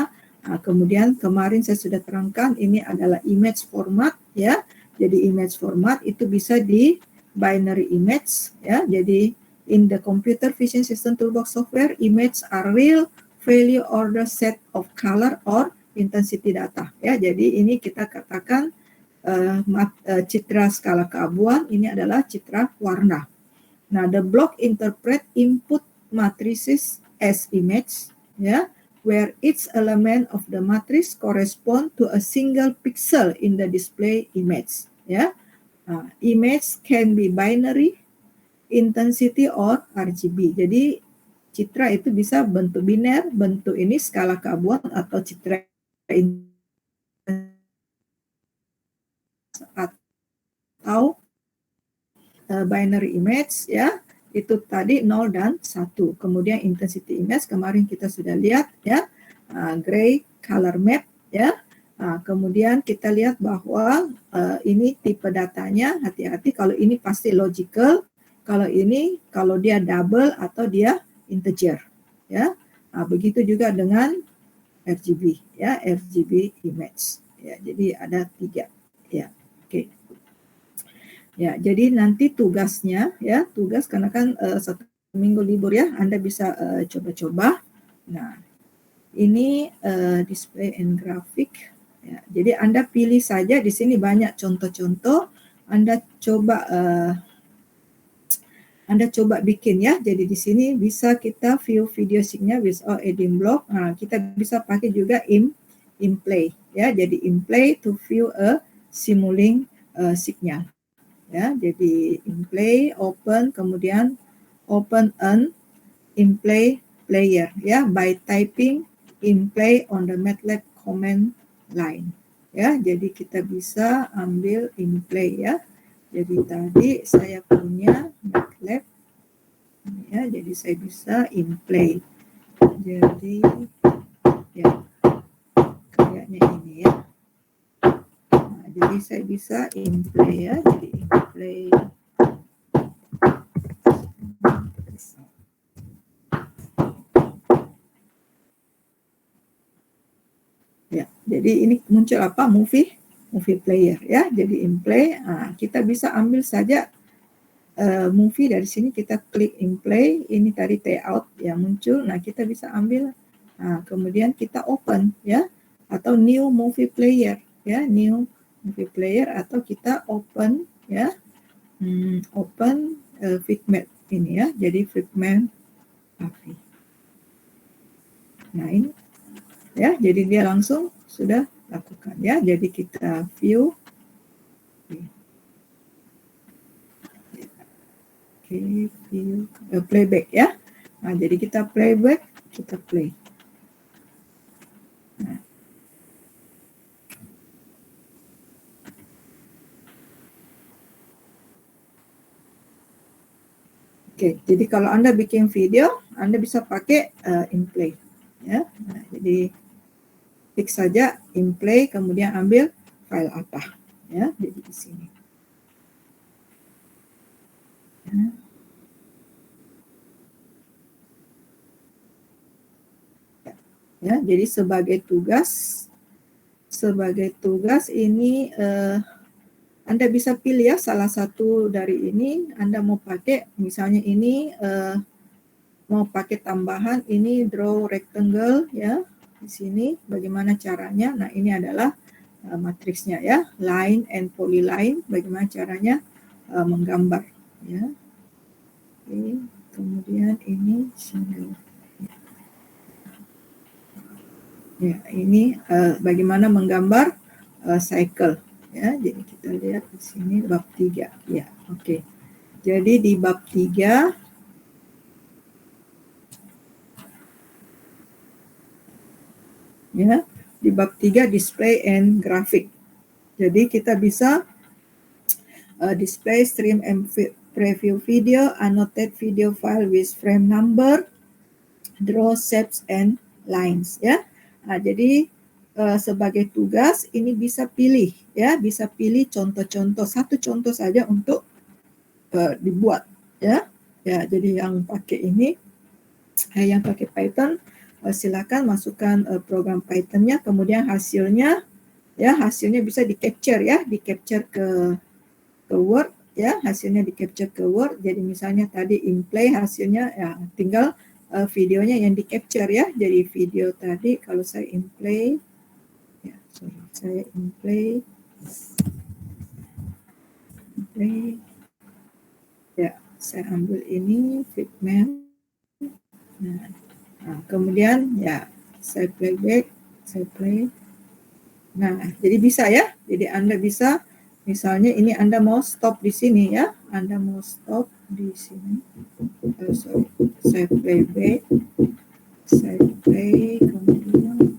Nah, kemudian kemarin saya sudah terangkan ini adalah image format ya. Jadi image format itu bisa di binary image ya. Jadi in the computer vision system toolbox software, image are real value order set of color or intensity data ya. Jadi ini kita katakan citra skala keabuan ini adalah citra warna. Nah, the block interpret input matrices as image ya, where each element of the matrix correspond to a single pixel in the display image ya. Image can be binary, intensity or RGB. Jadi citra itu bisa bentuk biner, bentuk ini skala keabuan atau citra atau binary image ya, itu tadi 0 dan 1. Kemudian intensity image kemarin kita sudah lihat ya, gray color map ya. Kemudian kita lihat bahwa ini tipe datanya, hati-hati kalau ini pasti logical, kalau ini kalau dia double atau dia integer ya. Begitu juga dengan RGB ya, RGB image ya. Jadi ada 3 ya. Oke. Ya, jadi nanti tugasnya ya, tugas karena kan 1 minggu libur ya, Anda bisa coba-coba. Nah, ini display and graphic ya. Jadi Anda pilih saja, di sini banyak contoh-contoh, Anda coba bikin ya. Jadi di sini bisa kita view video signal without adding block. Nah, kita bisa pakai juga in play ya. Jadi in play to view a simulating signal. Ya, jadi in play, open, kemudian open an in play player ya, by typing in play on the MATLAB command line ya. Jadi kita bisa ambil in play ya. Jadi tadi saya punya MATLAB ya, jadi saya bisa in play. Jadi ya kayaknya ini ya. Nah, jadi saya bisa in play ya. Jadi in play. Ya, jadi ini muncul apa? Movie player ya. Jadi in play, kita bisa ambil saja movie dari sini, kita klik in play, ini tadi layout yang muncul. Nah, kita bisa ambil, kemudian kita open ya, atau new movie player ya, new movie player, atau kita open ya, open Figma ini ya. Jadi Figma AVI. Nah, ini ya, jadi dia langsung sudah lakukan ya. Jadi kita view. Oke, view playback ya. Nah, jadi kita playback, kita play. Nah. Oke, jadi kalau Anda bikin video, Anda bisa pakai InPlay. Ya, nah, jadi klik saja InPlay, kemudian ambil file apa. Ya, jadi di sini. Ya, jadi sebagai tugas ini Anda bisa pilih ya salah satu dari ini. Anda mau pakai misalnya ini mau pakai tambahan ini draw rectangle ya di sini. Bagaimana caranya? Nah ini adalah matriksnya ya, line and polyline. Bagaimana caranya menggambar ya. Oke, kemudian ini single. Ya, ini bagaimana menggambar cycle ya. Jadi kita lihat di sini bab 3 ya. Oke. Jadi di bab 3 ya, di bab 3 display and graphic. Jadi kita bisa display, stream and preview video, annotate video file with frame number, draw shapes and lines ya. Nah, jadi sebagai tugas ini bisa pilih ya, bisa pilih contoh-contoh, satu contoh saja untuk dibuat ya. Ya, jadi yang pakai ini yang pakai Python silakan masukkan program Python-nya, kemudian hasilnya ya, hasilnya bisa di capture ya, di capture ke Word ya, hasilnya di capture ke Word. Jadi misalnya tadi InPlay hasilnya ya tinggal videonya yang di capture ya. Jadi video tadi kalau saya InPlay ya, sorry, saya InPlay ya, saya ambil ini Figma. Nah, kemudian ya saya playback, saya play. Nah, jadi bisa ya. Jadi Anda bisa misalnya ini Anda mau stop di sini ya. Anda mau stop di sini. Sorry, saya playback. Saya play kemudian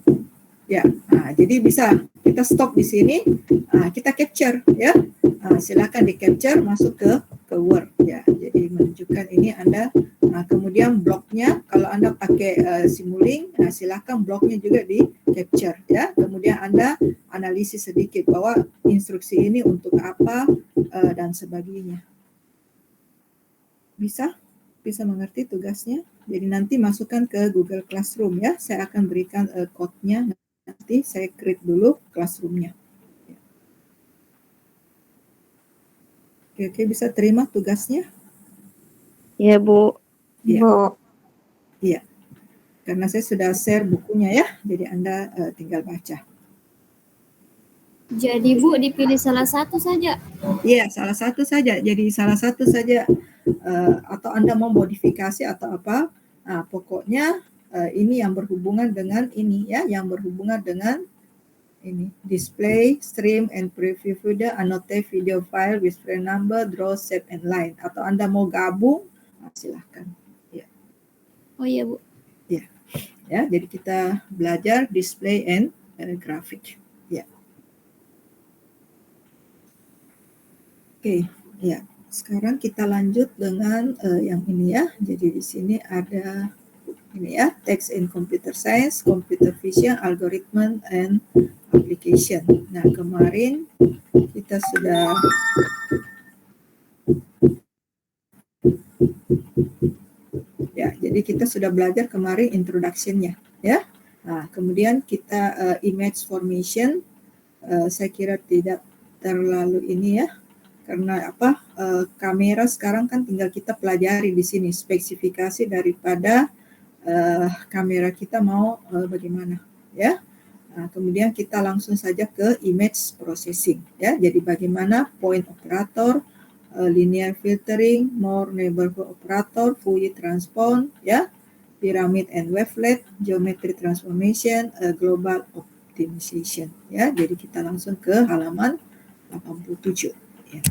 ya. Nah, jadi bisa kita stop di sini. Nah, kita capture ya. Nah, silakan di capture masuk ke Word ya. Jadi menunjukkan ini Anda. Nah, kemudian bloknya kalau Anda pakai Simulink, nah, silakan bloknya juga di capture ya. Kemudian Anda analisis sedikit bahwa instruksi ini untuk apa dan sebagainya. Bisa mengerti tugasnya. Jadi nanti masukkan ke Google Classroom ya. Saya akan berikan code-nya nanti. Saya create dulu classroom-nya. Oke, bisa terima tugasnya? Ya, Bu. Ya. Bu. Iya. Karena saya sudah share bukunya ya. Jadi Anda tinggal baca. Jadi Bu dipilih salah satu saja? Iya, salah satu saja. Jadi salah satu saja atau Anda mau modifikasi atau apa. Nah, pokoknya ini yang berhubungan dengan ini ya, yang berhubungan dengan ini display, stream and preview video, annotate video file with frame number, draw shape and line. Atau Anda mau gabung, nah, silahkan. Ya. Oh iya Bu. Ya. Ya, jadi kita belajar display and graphic. Ya. Oke, ya. Sekarang kita lanjut dengan yang ini ya. Jadi di sini ada ini ya, text in computer science, computer vision, algorithm and application. Nah, kemarin kita sudah ya, jadi kita sudah belajar kemarin introduction-nya ya. Nah, kemudian kita image formation, saya kira tidak terlalu ini ya. Karena apa? Kamera sekarang kan tinggal kita pelajari di sini spesifikasi daripada kamera kita mau bagaimana ya. Nah, kemudian kita langsung saja ke image processing ya. Jadi bagaimana point operator, linear filtering, more neighborhood operator, Fourier transform ya, pyramid and wavelet, geometry transformation, global optimization ya. Jadi kita langsung ke halaman 87 ya.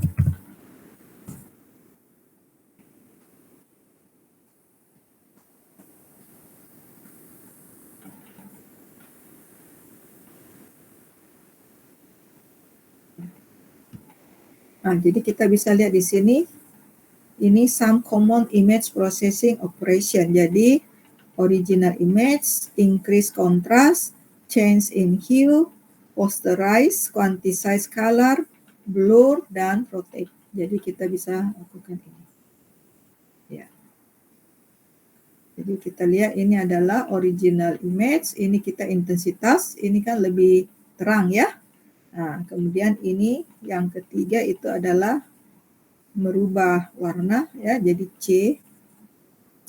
Nah, jadi kita bisa lihat di sini ini some common image processing operation. Jadi original image, increase contrast, change in hue, posterize, quantize color, blur, dan rotate. Jadi kita bisa lakukan ini. Ya. Jadi kita lihat ini adalah original image, ini kita intensitas, ini kan lebih terang ya. Nah, kemudian ini yang ketiga itu adalah merubah warna ya, jadi C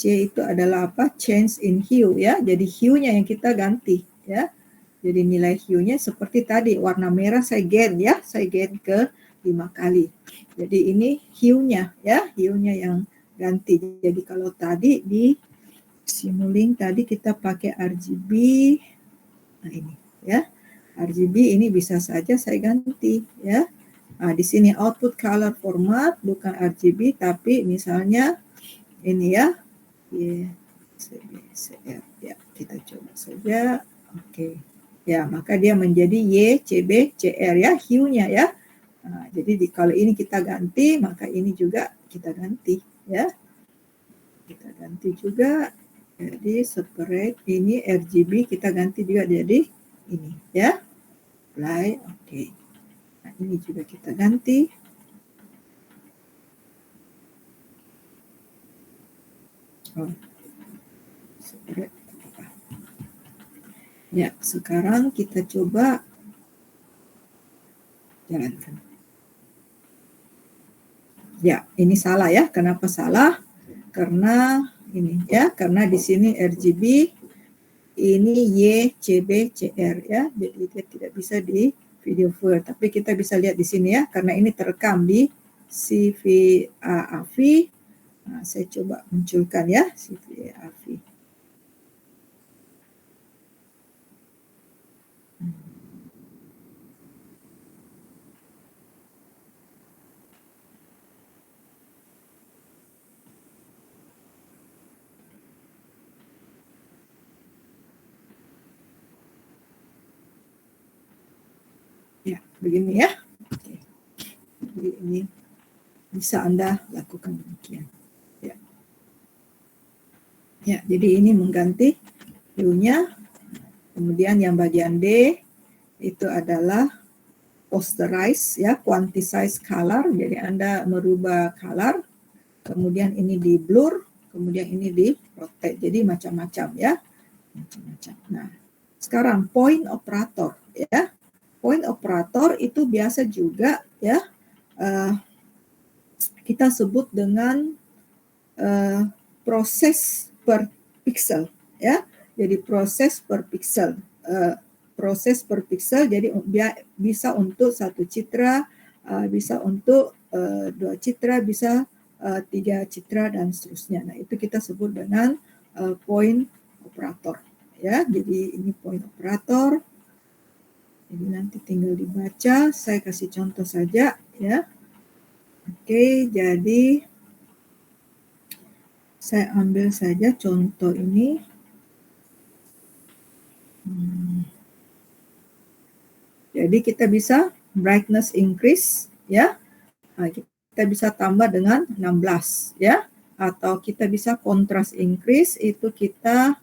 itu adalah apa? Change in hue ya. Jadi hue-nya yang kita ganti ya. Jadi nilai hue-nya seperti tadi warna merah saya gain ya, saya gain ke 5 kali. Jadi ini hue-nya ya, hue-nya yang ganti. Jadi kalau tadi di Simulink tadi kita pakai RGB, nah ini ya. RGB ini bisa saja saya ganti ya. Nah, di sini output color format bukan RGB tapi misalnya ini ya. Ya, kita coba saja. Oke. Ya, maka dia menjadi YCBCR ya, hue-nya ya. Nah, jadi kalau ini kita ganti, maka ini juga kita ganti ya. Kita ganti juga. Jadi separate ini RGB kita ganti juga jadi ini ya. Apply, oke. Nah, ini juga kita ganti. Oh. Ya, sekarang kita coba jalankan. Ya, ini salah ya. Kenapa salah? Karena ini ya, karena di sini RGB, ini YCBCR ya. Jadi dia tidak bisa di video viewer, tapi kita bisa lihat di sini ya, karena ini terekam di CV-AV. Nah, saya coba munculkan ya CV-AV. Ya, begini ya. Oke. Jadi ini bisa Anda lakukan demikian. Ya. Ya, jadi ini mengganti hue-nya. Kemudian yang bagian D itu adalah posterize ya, quantize color. Jadi Anda merubah color. Kemudian ini di blur, kemudian ini di rotate. Jadi macam-macam ya. Macam-macam. Nah, sekarang point operator ya. Point operator itu biasa juga ya kita sebut dengan proses per pixel ya. Jadi proses per pixel. Proses per pixel jadi bisa untuk satu citra, bisa untuk dua citra, bisa 3 citra dan seterusnya. Nah, itu kita sebut dengan point operator ya. Jadi ini point operator. Jadi nanti tinggal dibaca, saya kasih contoh saja ya. Oke, jadi saya ambil saja contoh ini. Jadi kita bisa brightness increase ya. Nah, kita bisa tambah dengan 16 ya. Atau kita bisa contrast increase, itu kita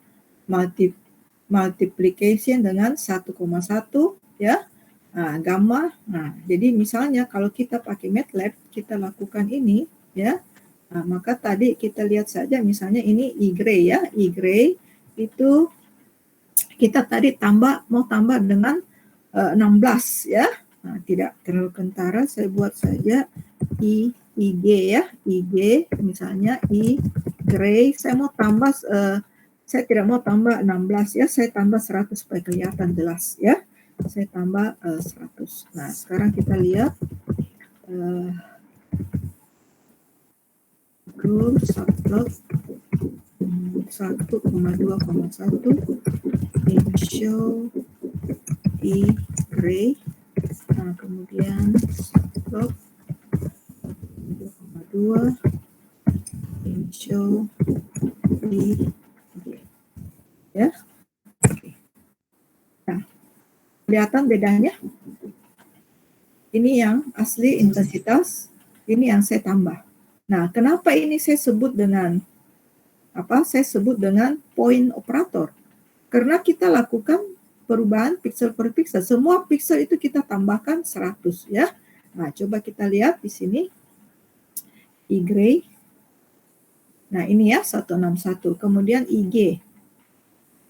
multiplication dengan 1,1 ya. Nah, gamma. Nah, jadi misalnya kalau kita pakai MATLAB, kita lakukan ini ya. Nah, maka tadi kita lihat saja misalnya ini E-gray ya. E-gray itu kita tadi mau tambah dengan 16 ya. Nah, tidak terlalu kentara, saya buat saja IG ya. IG misalnya E-gray, saya mau tambah saya tidak mau tambah 16 ya, saya tambah 100 supaya kelihatan jelas ya. Saya tambah 100. Nah, sekarang kita lihat blur subplot 1,2,1 in show E-gray. Nah, kemudian subplot 2,2 in show E-gray ya. Nah, kelihatan bedanya? Ini yang asli intensitas, ini yang saya tambah Nah, kenapa ini saya sebut dengan Saya sebut dengan point operator. Karena kita lakukan perubahan pixel per pixel. Semua pixel itu kita tambahkan 100 ya. Nah, coba kita lihat di sini. I-gray. Nah, ini ya 161. Kemudian IG.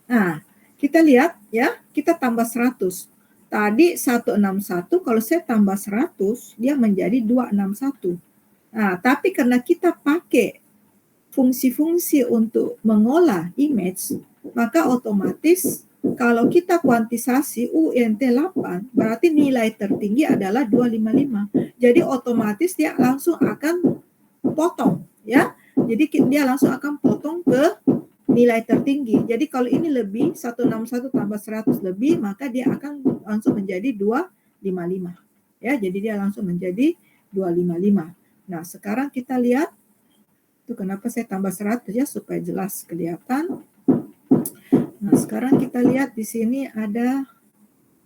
Nah, kita lihat ya, kita tambah 100. Tadi 161, kalau saya tambah 100, dia menjadi 261. Nah, tapi karena kita pakai fungsi-fungsi untuk mengolah image, maka otomatis kalau kita kuantisasi UNT 8, berarti nilai tertinggi adalah 255. Jadi otomatis dia langsung akan potong ya. Jadi dia langsung akan potong ke nilai tertinggi. Jadi kalau ini lebih 161 tambah 100 lebih, maka dia akan langsung menjadi 255. Ya, jadi dia langsung menjadi 255. Nah, sekarang kita lihat itu kenapa saya tambah 100 ya supaya jelas kelihatan. Nah, sekarang kita lihat di sini ada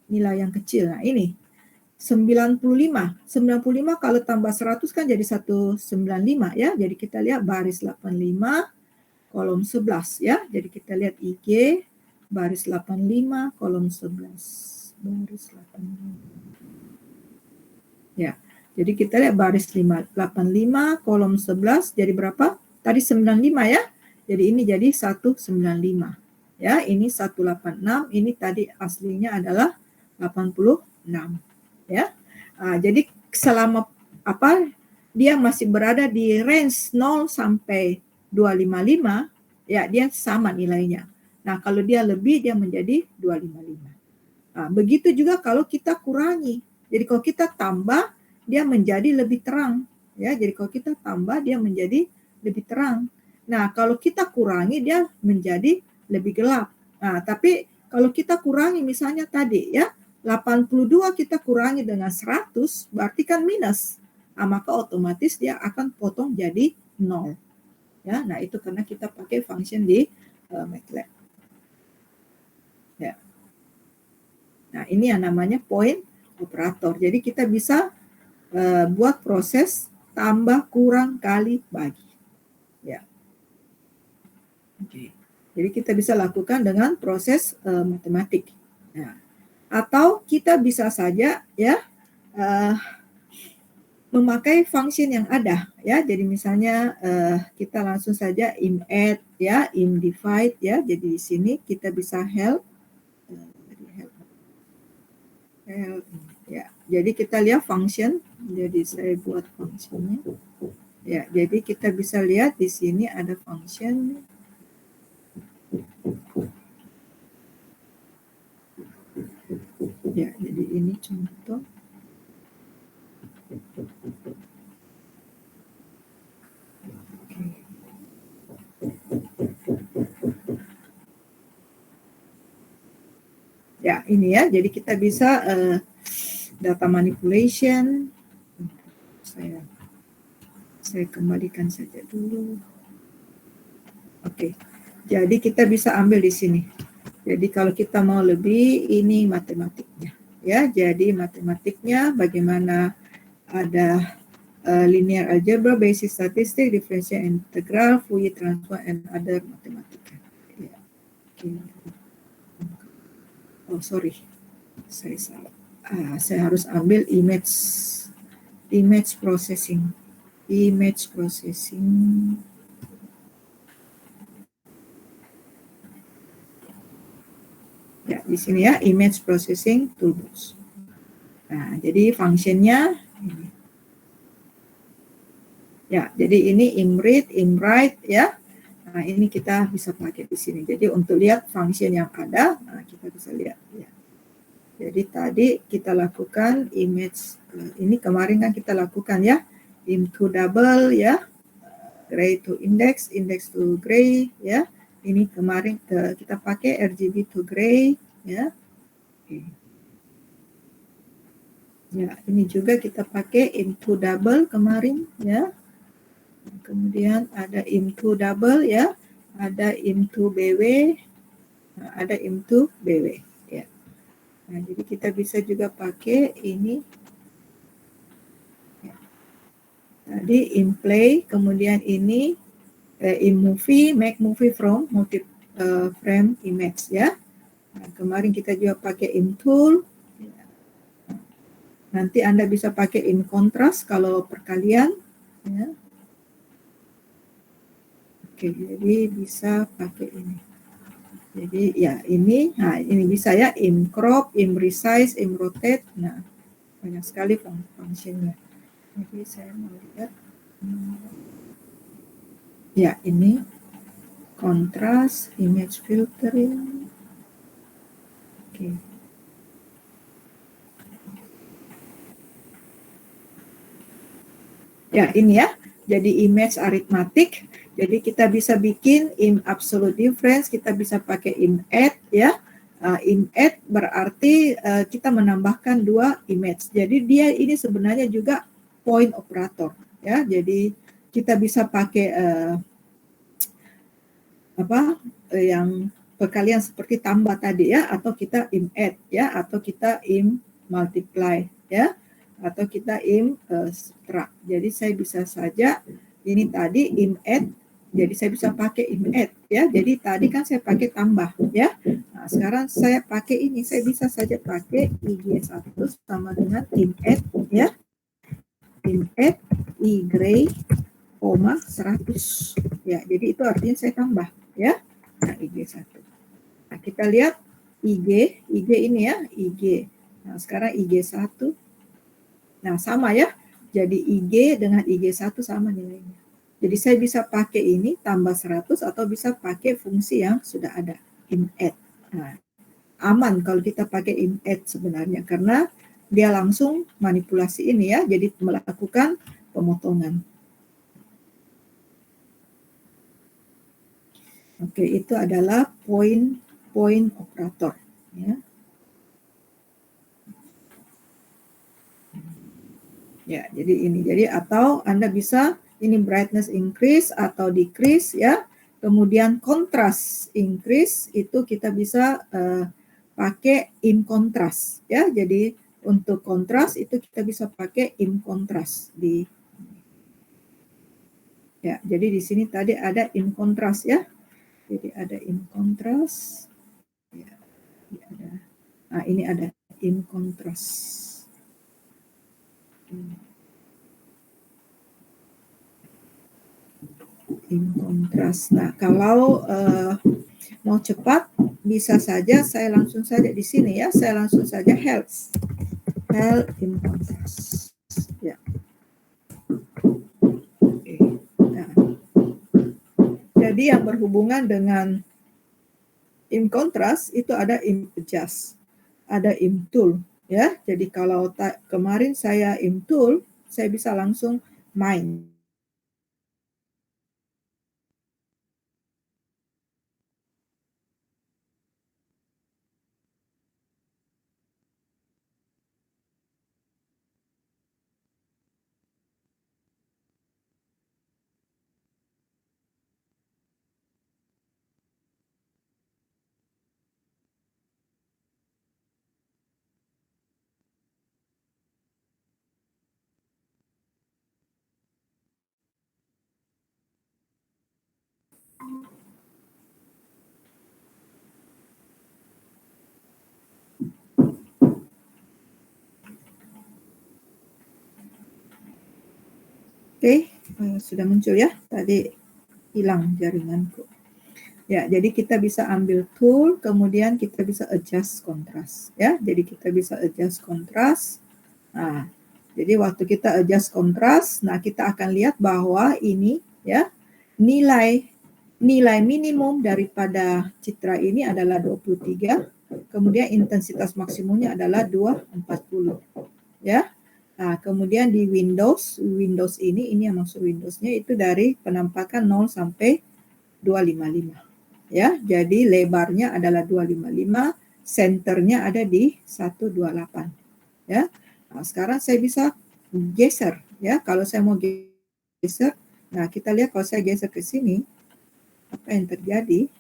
nilai yang kecil. Nah, ini 95. 95 kalau tambah 100 kan jadi 195 ya. Jadi kita lihat baris 85 kolom 11 ya. Jadi kita lihat IG baris 85 kolom 11. Baris 85. Ya. Jadi kita lihat baris 85 kolom 11 jadi berapa? Tadi 95 ya. Jadi ini jadi 195. Ya, ini 186, ini tadi aslinya adalah 86. Ya. Jadi selama dia masih berada di range 0 sampai 255, ya dia sama nilainya. Nah, kalau dia lebih dia menjadi 255. Begitu juga kalau kita kurangi. Jadi kalau kita tambah dia menjadi lebih terang, ya. Jadi kalau kita tambah dia menjadi lebih terang. Nah, kalau kita kurangi dia menjadi lebih gelap. Nah, tapi kalau kita kurangi misalnya tadi ya 82 kita kurangi dengan 100 berarti kan minus. Maka otomatis dia akan potong jadi 0. Ya, nah itu karena kita pakai function di MATLAB. Ya. Nah, ini yang namanya point operator. Jadi kita bisa buat proses tambah kurang kali bagi. Ya. Oke. Jadi kita bisa lakukan dengan proses matematik. Nah, atau kita bisa saja ya memakai function yang ada ya. Jadi misalnya kita langsung saja im_add ya, im_divide ya. Jadi di sini kita bisa help ya. Jadi kita lihat function. Jadi saya buat functionnya. Ya, jadi kita bisa lihat di sini ada function. Ya, jadi ini contoh. Ya, ini ya. Jadi kita bisa data manipulation. Saya kembalikan saja dulu. Oke. Jadi kita bisa ambil di sini. Jadi kalau kita mau lebih, ini matematiknya. Ya, jadi matematiknya bagaimana ada linear algebra, basic statistic, differential integral, Fourier transform, and other matematika. Ya. Oh, sorry. Saya salah. Saya harus ambil image processing. Image processing. Ya, di sini ya, image processing toolbox. Nah, jadi fungsinya ini. Ya, jadi ini imread, imwrite ya. Nah, ini kita bisa pakai di sini. Jadi untuk lihat fungsi yang ada, nah kita bisa lihat ya. Jadi tadi kita lakukan image ini kemarin kan kita lakukan ya, im to double ya, gray to index, index to gray ya. Ini kemarin kita pakai RGB to gray ya. Oke. Ya, ini juga kita pakai im to double kemarin ya. Kemudian ada im to double ya, ada im to BW, ada im to BW ya. Nah, jadi kita bisa juga pakai ini. Ya. Jadi in play, kemudian ini in movie, make movie from multi frame image ya. Nah, kemarin kita juga pakai in tool. Nanti Anda bisa pakai in contrast kalau perkalian ya. Oke, jadi bisa pakai ini. Jadi ya ini, nah ini bisa ya in crop, in resize, in rotate. Nah, banyak sekali fungsinya. Jadi saya mau lihat. Ya, ini contrast, image filtering. Oke. Ya, ini ya. Jadi image arithmetic. Jadi kita bisa bikin in absolute difference, kita bisa pakai in add ya. In add berarti kita menambahkan dua image. Jadi dia ini sebenarnya juga point operator ya. Jadi kita bisa pakai yang perkalian seperti tambah tadi ya, atau kita in add ya, atau kita in multiply ya, atau kita in subtract. Jadi saya bisa saja ini tadi in add, jadi saya bisa pakai in add ya. Jadi tadi kan saya pakai tambah ya. Nah, sekarang saya pakai ini, saya bisa saja pakai IG1 sama dengan in add ya. In add I gray, 100 ya. Jadi itu artinya saya tambah ya. Nah, IG1. Nah, kita lihat IG ini ya, IG. Nah, sekarang IG1. Nah, sama ya. Jadi IG dengan IG1 sama nilainya. Jadi saya bisa pakai ini tambah 100 atau bisa pakai fungsi yang sudah ada, in add. Nah, aman kalau kita pakai in add sebenarnya karena dia langsung manipulasi ini ya, jadi melakukan pemotongan. Oke, itu adalah point operator ya. Ya, jadi ini. Jadi atau Anda bisa ini brightness increase atau decrease ya. Kemudian contrast increase itu kita bisa pakai in contrast ya. Jadi untuk kontras itu kita bisa pakai in contrast di ya. Jadi di sini tadi ada in contrast ya. Jadi ada in contrast. Ya, ada. Nah, ini ada in contrast. In contrast. Nah, kalau mau cepat bisa saja saya langsung saja di sini ya. Saya langsung saja health in contrast. Ya. Oke. Nah. Jadi yang berhubungan dengan in contrast itu ada in adjust, ada in tool ya. Jadi kalau kemarin saya in tool, saya bisa langsung main. Oke, sudah muncul ya. Tadi hilang jaringanku. Ya, jadi kita bisa ambil tool, kemudian kita bisa adjust contrast ya. Jadi kita bisa adjust contrast. Nah, jadi waktu kita adjust contrast, nah kita akan lihat bahwa ini ya nilai minimum daripada citra ini adalah 23, kemudian intensitas maksimumnya adalah 240 ya. Nah, kemudian di Windows ini yang maksud Windows-nya itu dari penampakan 0 sampai 255 ya. Jadi lebarnya adalah 255, centernya ada di 128 ya. Nah, sekarang saya bisa geser ya. Kalau saya mau geser, nah kita lihat kalau saya geser ke sini apa yang terjadi.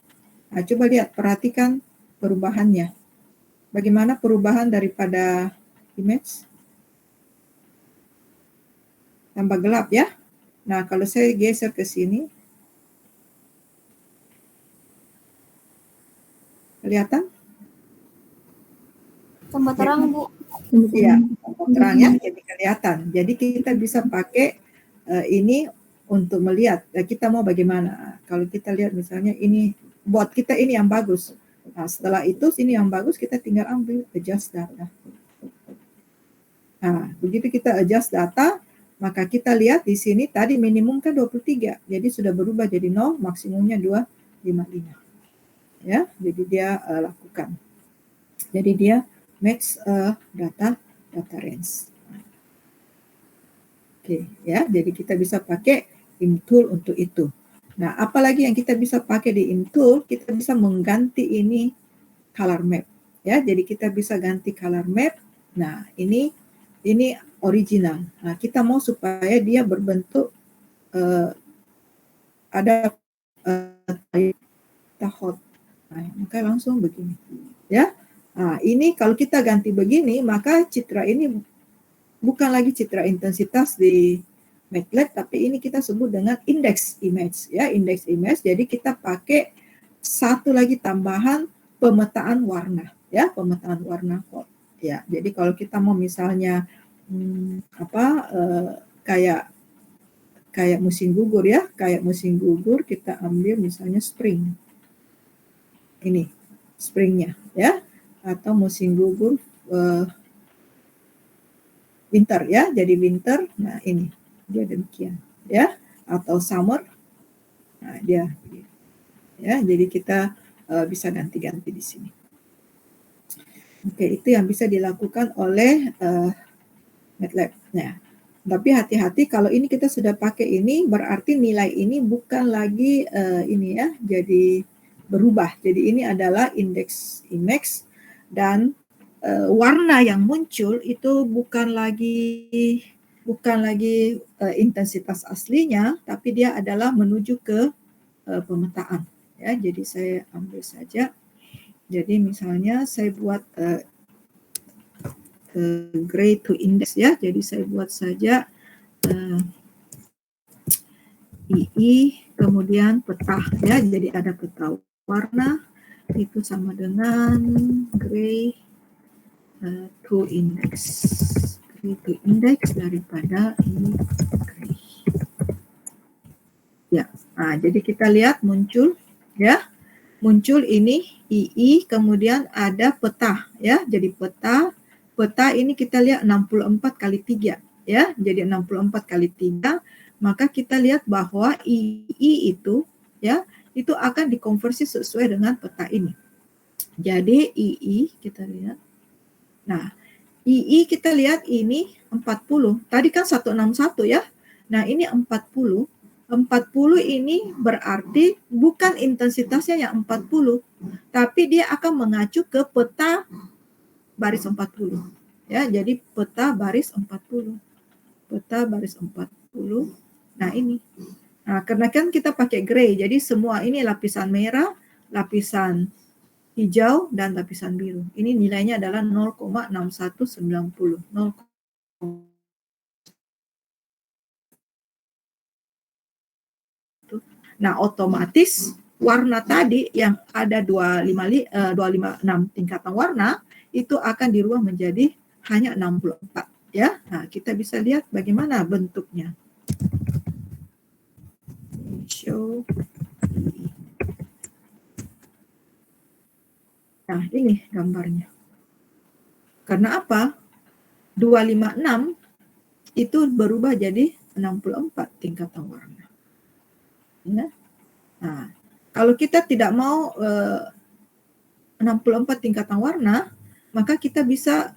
Nah, coba lihat, perhatikan perubahannya. Bagaimana perubahan daripada image? Tambah gelap ya. Nah, kalau saya geser ke sini, kelihatan? Tambah terang, Bu. Iya, terang ya, jadi kelihatan. Jadi kita bisa pakai ini untuk melihat kita mau bagaimana. Kalau kita lihat misalnya ini buat kita ini yang bagus. Nah, setelah itu sini yang bagus kita tinggal ambil adjust data. Nah, begitu kita adjust data, maka kita lihat di sini tadi minimum kan 23. Jadi sudah berubah jadi 0, maksimumnya 255. Ya, jadi dia lakukan. Jadi dia match data range. Oke, ya. Jadi kita bisa pakai InTool untuk itu. Nah, apalagi yang kita bisa pakai di InTool, kita bisa mengganti ini color map. Ya, jadi kita bisa ganti color map. Nah, ini original. Nah, kita mau supaya dia berbentuk ada hot. Nah, maka langsung begini. Ya. Nah, ini kalau kita ganti begini, maka citra ini bukan lagi citra intensitas di MATLAB, tapi ini kita sebut dengan index image, ya, index image. Jadi kita pakai satu lagi tambahan pemetaan warna, ya, pemetaan warna. Ya, jadi kalau kita mau misalnya kayak musim gugur, ya, kayak musim gugur kita ambil misalnya spring, ini springnya, ya, atau musim gugur winter, ya, jadi winter. Nah, ini dia demikian, ya, atau summer. Nah, dia ya, jadi kita bisa ganti-ganti di sini. Oke, itu yang bisa dilakukan oleh MATLAB. Nah, tapi hati-hati kalau ini kita sudah pakai ini, berarti nilai ini bukan lagi ini ya, jadi berubah. Jadi ini adalah index image dan warna yang muncul itu bukan lagi intensitas aslinya, tapi dia adalah menuju ke pemetaan. Ya, jadi saya ambil saja. Jadi misalnya saya buat gray to index, ya. Jadi saya buat saja II kemudian peta, ya. Jadi ada peta warna itu sama dengan gray to index. Gray to index daripada ini gray. Ya. Nah, jadi kita lihat muncul, ya. Muncul ini II, kemudian ada peta, ya. Jadi peta ini kita lihat 64 kali 3, ya. Jadi 64 kali 3, maka kita lihat bahwa II itu, ya, itu akan dikonversi sesuai dengan peta ini. Jadi II kita lihat. Nah, II kita lihat ini 40. Tadi kan 161, ya. Nah, ini 40. 40 ini berarti bukan intensitasnya yang 40, tapi dia akan mengacu ke peta baris 40. Ya, jadi peta baris 40. Peta baris 40. Nah, ini. Nah, karena kan kita pakai gray, jadi semua ini lapisan merah, lapisan hijau, dan lapisan biru. Ini nilainya adalah 0,6190. Nah, otomatis warna tadi yang ada 256 tingkatan warna itu akan dirubah menjadi hanya 64, ya. Nah, kita bisa lihat bagaimana bentuknya. Show. Nah, ini gambarnya. Karena apa? 256 itu berubah jadi 64 tingkatan warna. Ya. Nah, kalau kita tidak mau 64 tingkatan warna, maka kita bisa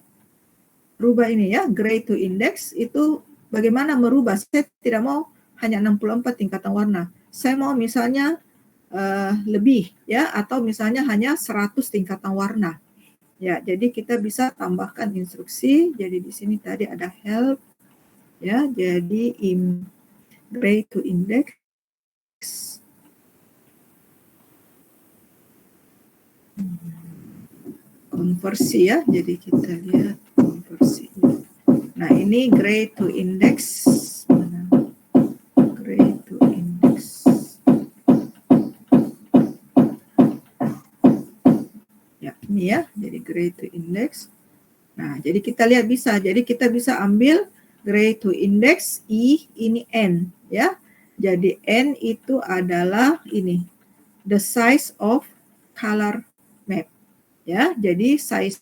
rubah ini, ya, gray to index. Itu bagaimana merubah? Saya tidak mau hanya 64 tingkatan warna. Saya mau misalnya lebih, ya, atau misalnya hanya 100 tingkatan warna. Ya, jadi kita bisa tambahkan instruksi. Jadi di sini tadi ada help, ya. Jadi gray to index konversi, ya. Jadi kita lihat konversi. Nah, ini gray to index. ini ya. Jadi gray to index. Nah, jadi kita lihat bisa. Jadi kita bisa ambil gray to index I, ini N ya. Jadi N itu adalah ini, the size of color map ya. Jadi size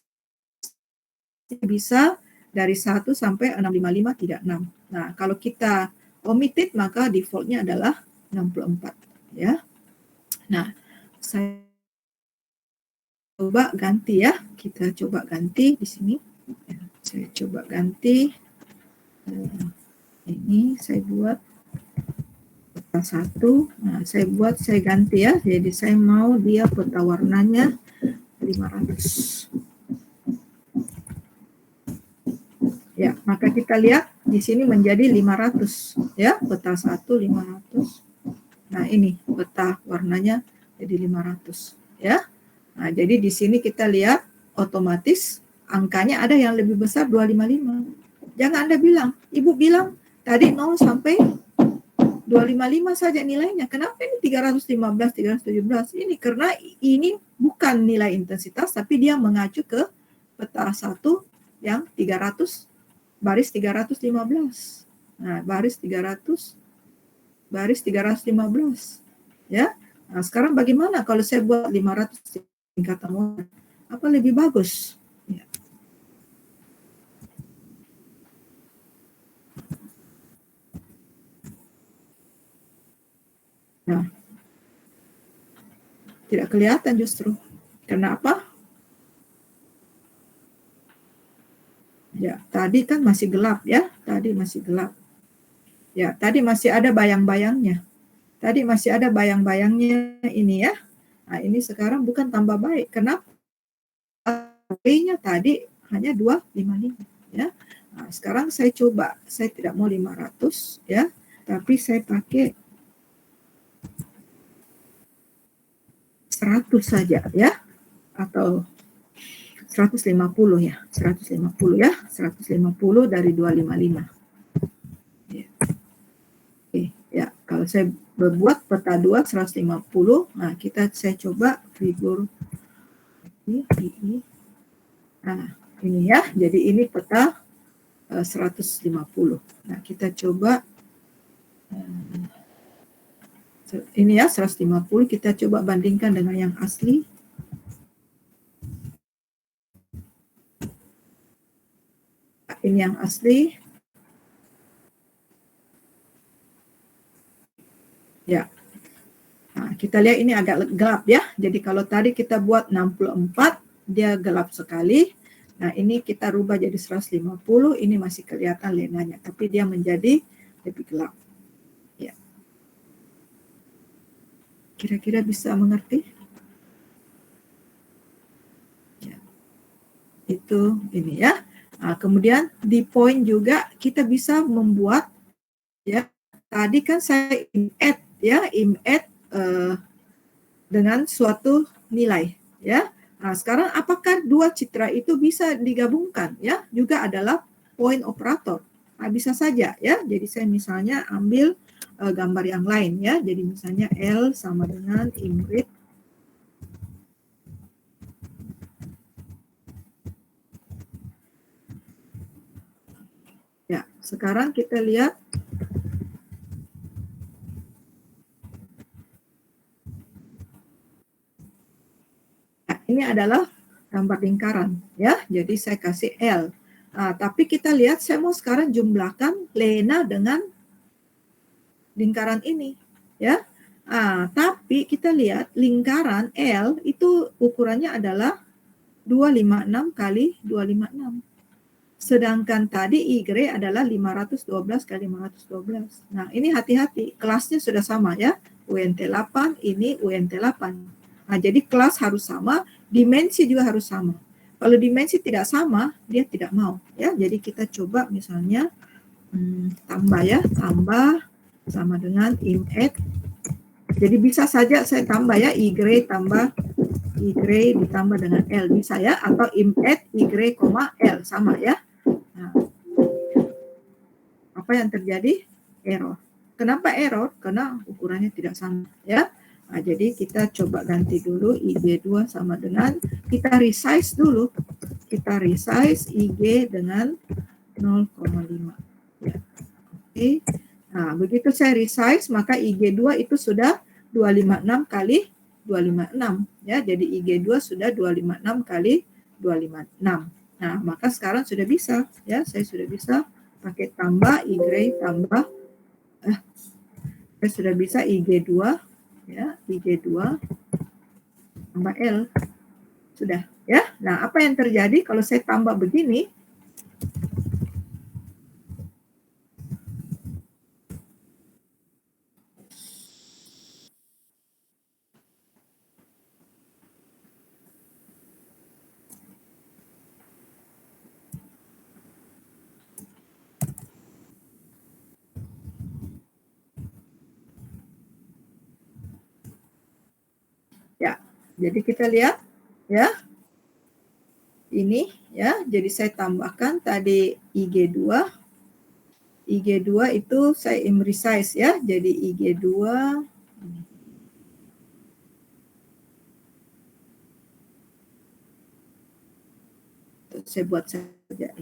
bisa dari 1 sampai 655 tidak 6. Nah, kalau kita omitted maka defaultnya adalah 64 ya. Nah, saya coba ganti ya. Kita coba ganti di sini. Saya coba ganti. Ini saya buat peta 1. Nah, saya ganti ya. Jadi saya mau dia peta warnanya 500. Ya, maka kita lihat di sini menjadi 500 ya. Peta 1 500. Nah, ini peta warnanya jadi 500 ya. Nah, jadi di sini kita lihat otomatis angkanya ada yang lebih besar 255. Jangan Anda bilang, Ibu bilang tadi 0 sampai 255 saja nilainya. Kenapa ini 315, 317? Ini karena ini bukan nilai intensitas, tapi dia mengacu ke peta 1 yang 300, baris 315. Nah, baris 300, baris 315. Ya. Nah, sekarang bagaimana kalau saya buat 500 tingkatan warna? Apa lebih bagus? Ya. Nah, tidak kelihatan justru. Kenapa? Ya, tadi kan masih gelap ya. Tadi masih gelap. Ya, tadi masih ada bayang-bayangnya. Tadi masih ada bayang-bayangnya ini ya. Nah, ini sekarang bukan tambah baik. Kenapa? B-nya tadi hanya 255 ya. Nah, sekarang saya coba, saya tidak mau 500 ya, tapi saya pakai 100 saja ya, atau 150 ya, 150 ya, 150 dari 255. Ya. Oke, ya, kalau saya berbuat peta 2 150, nah saya coba figur ini. Nah, ini ya, jadi ini peta 150. Nah, kita coba ini ya 150, kita coba bandingkan dengan yang asli. Ini yang asli. Ya. Nah, kita lihat ini agak gelap ya. Jadi kalau tadi kita buat 64, dia gelap sekali. Nah, ini kita rubah jadi 150, ini masih kelihatan lenanya, tapi dia menjadi lebih gelap. Ya. Kira-kira bisa mengerti? Ya. Itu ini ya. Nah, kemudian di point juga kita bisa membuat ya. Tadi kan saya add ya, add dengan suatu nilai ya. Nah, sekarang apakah dua citra itu bisa digabungkan ya? Juga adalah point operator. Nah, bisa saja ya. Jadi saya misalnya ambil gambar yang lain ya. Jadi misalnya L sama dengan Imrit. Ya, sekarang kita lihat ini adalah gambar lingkaran ya. Jadi saya kasih L. Nah, tapi kita lihat saya mau sekarang jumlahkan Lena dengan lingkaran ini ya. Nah, tapi kita lihat lingkaran L itu ukurannya adalah 256 kali 256. Sedangkan tadi Y adalah 512 kali 512. Nah, ini hati-hati, kelasnya sudah sama ya. UNT 8, ini UNT 8. Nah, jadi kelas harus sama, dimensi juga harus sama. Kalau dimensi tidak sama, dia tidak mau ya. Jadi kita coba misalnya tambah ya, tambah sama dengan IMAD. Jadi bisa saja saya tambah ya, Y tambah Y ditambah dengan L bisa ya, atau IMAD Y, L sama ya. Nah, apa yang terjadi? Error. Kenapa error? Karena ukurannya tidak sama ya. Nah, jadi kita coba ganti dulu IG2 sama dengan, kita resize dulu. Kita resize IG dengan 0,5. Ya. Oke. Nah, begitu saya resize, maka IG2 itu sudah 256 kali 256. Ya, jadi IG2 sudah 256 kali 256. Nah, maka sekarang sudah bisa. Ya, saya sudah bisa pakai tambah Y tambah, saya sudah bisa IG2, ya, IG2 tambah L. Sudah, ya. Nah, apa yang terjadi kalau saya tambah begini? Ya, jadi kita lihat, ya. Ini, ya. Jadi saya tambahkan tadi IG2. IG2 itu saya resize, ya. Jadi IG2 saya buat saja.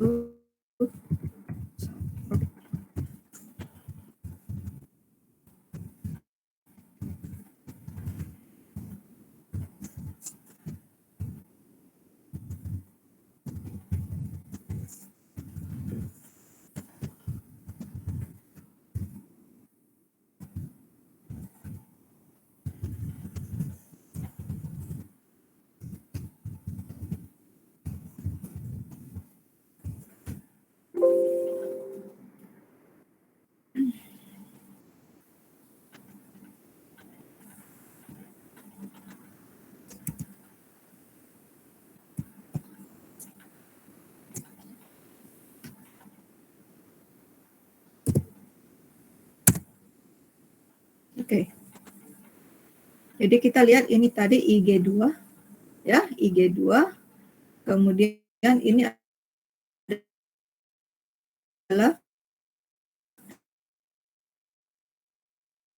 Oke. Jadi kita lihat ini tadi IG2, ya, IG2. Kemudian ini adalah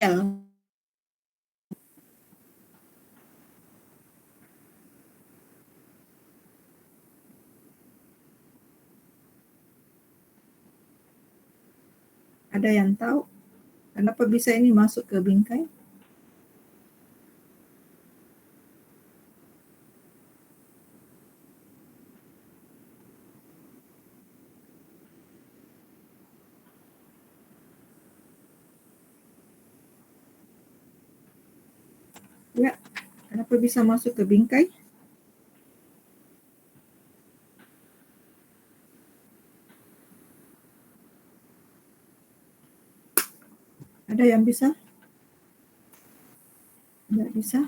L. Ada yang tahu kenapa bisa ini masuk ke bingkai? Ya, kenapa bisa masuk ke bingkai? Ada yang bisa? Tidak bisa.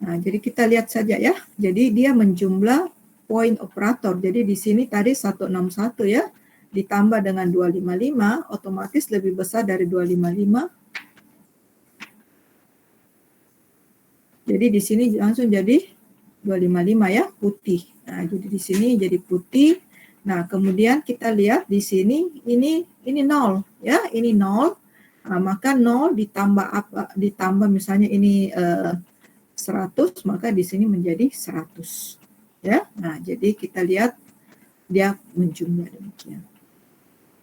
Nah, jadi kita lihat saja, ya. Jadi dia menjumlah poin operator. Jadi di sini tadi 161, ya. Ditambah dengan 255, otomatis lebih besar dari 255. Jadi di sini langsung jadi 255, ya, putih. Nah, jadi di sini jadi putih. Nah, kemudian kita lihat di sini ini 0, ya, ini 0. Nah, maka 0 ditambah apa? Ditambah misalnya ini 100, maka di sini menjadi 100. Ya. Nah, jadi kita lihat dia menjumlah demikian.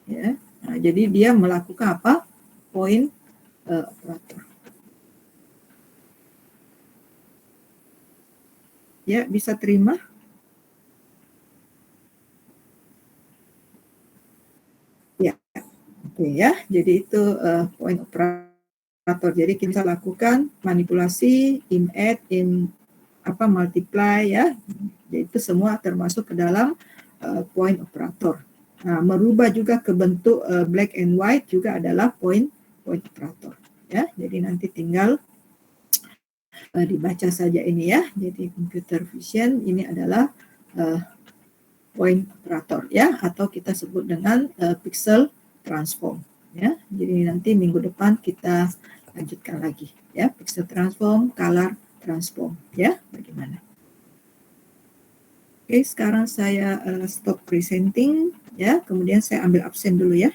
Ya. Nah, jadi dia melakukan apa? Poin operator. Ya, bisa terima? Ya. Oke, ya. Jadi itu poin operator. Jadi kita lakukan manipulasi, in-add, multiply, ya. Jadi itu semua termasuk ke dalam poin operator. Nah, merubah juga ke bentuk black and white juga adalah poin operator, ya. Jadi nanti tinggal dibaca saja ini, ya. Jadi computer vision ini adalah point operator, ya, atau kita sebut dengan pixel transform, ya. Jadi nanti minggu depan kita lanjutkan lagi, ya, pixel transform, color transform, ya, bagaimana. Oke, sekarang saya stop presenting, ya, kemudian saya ambil absen dulu, ya.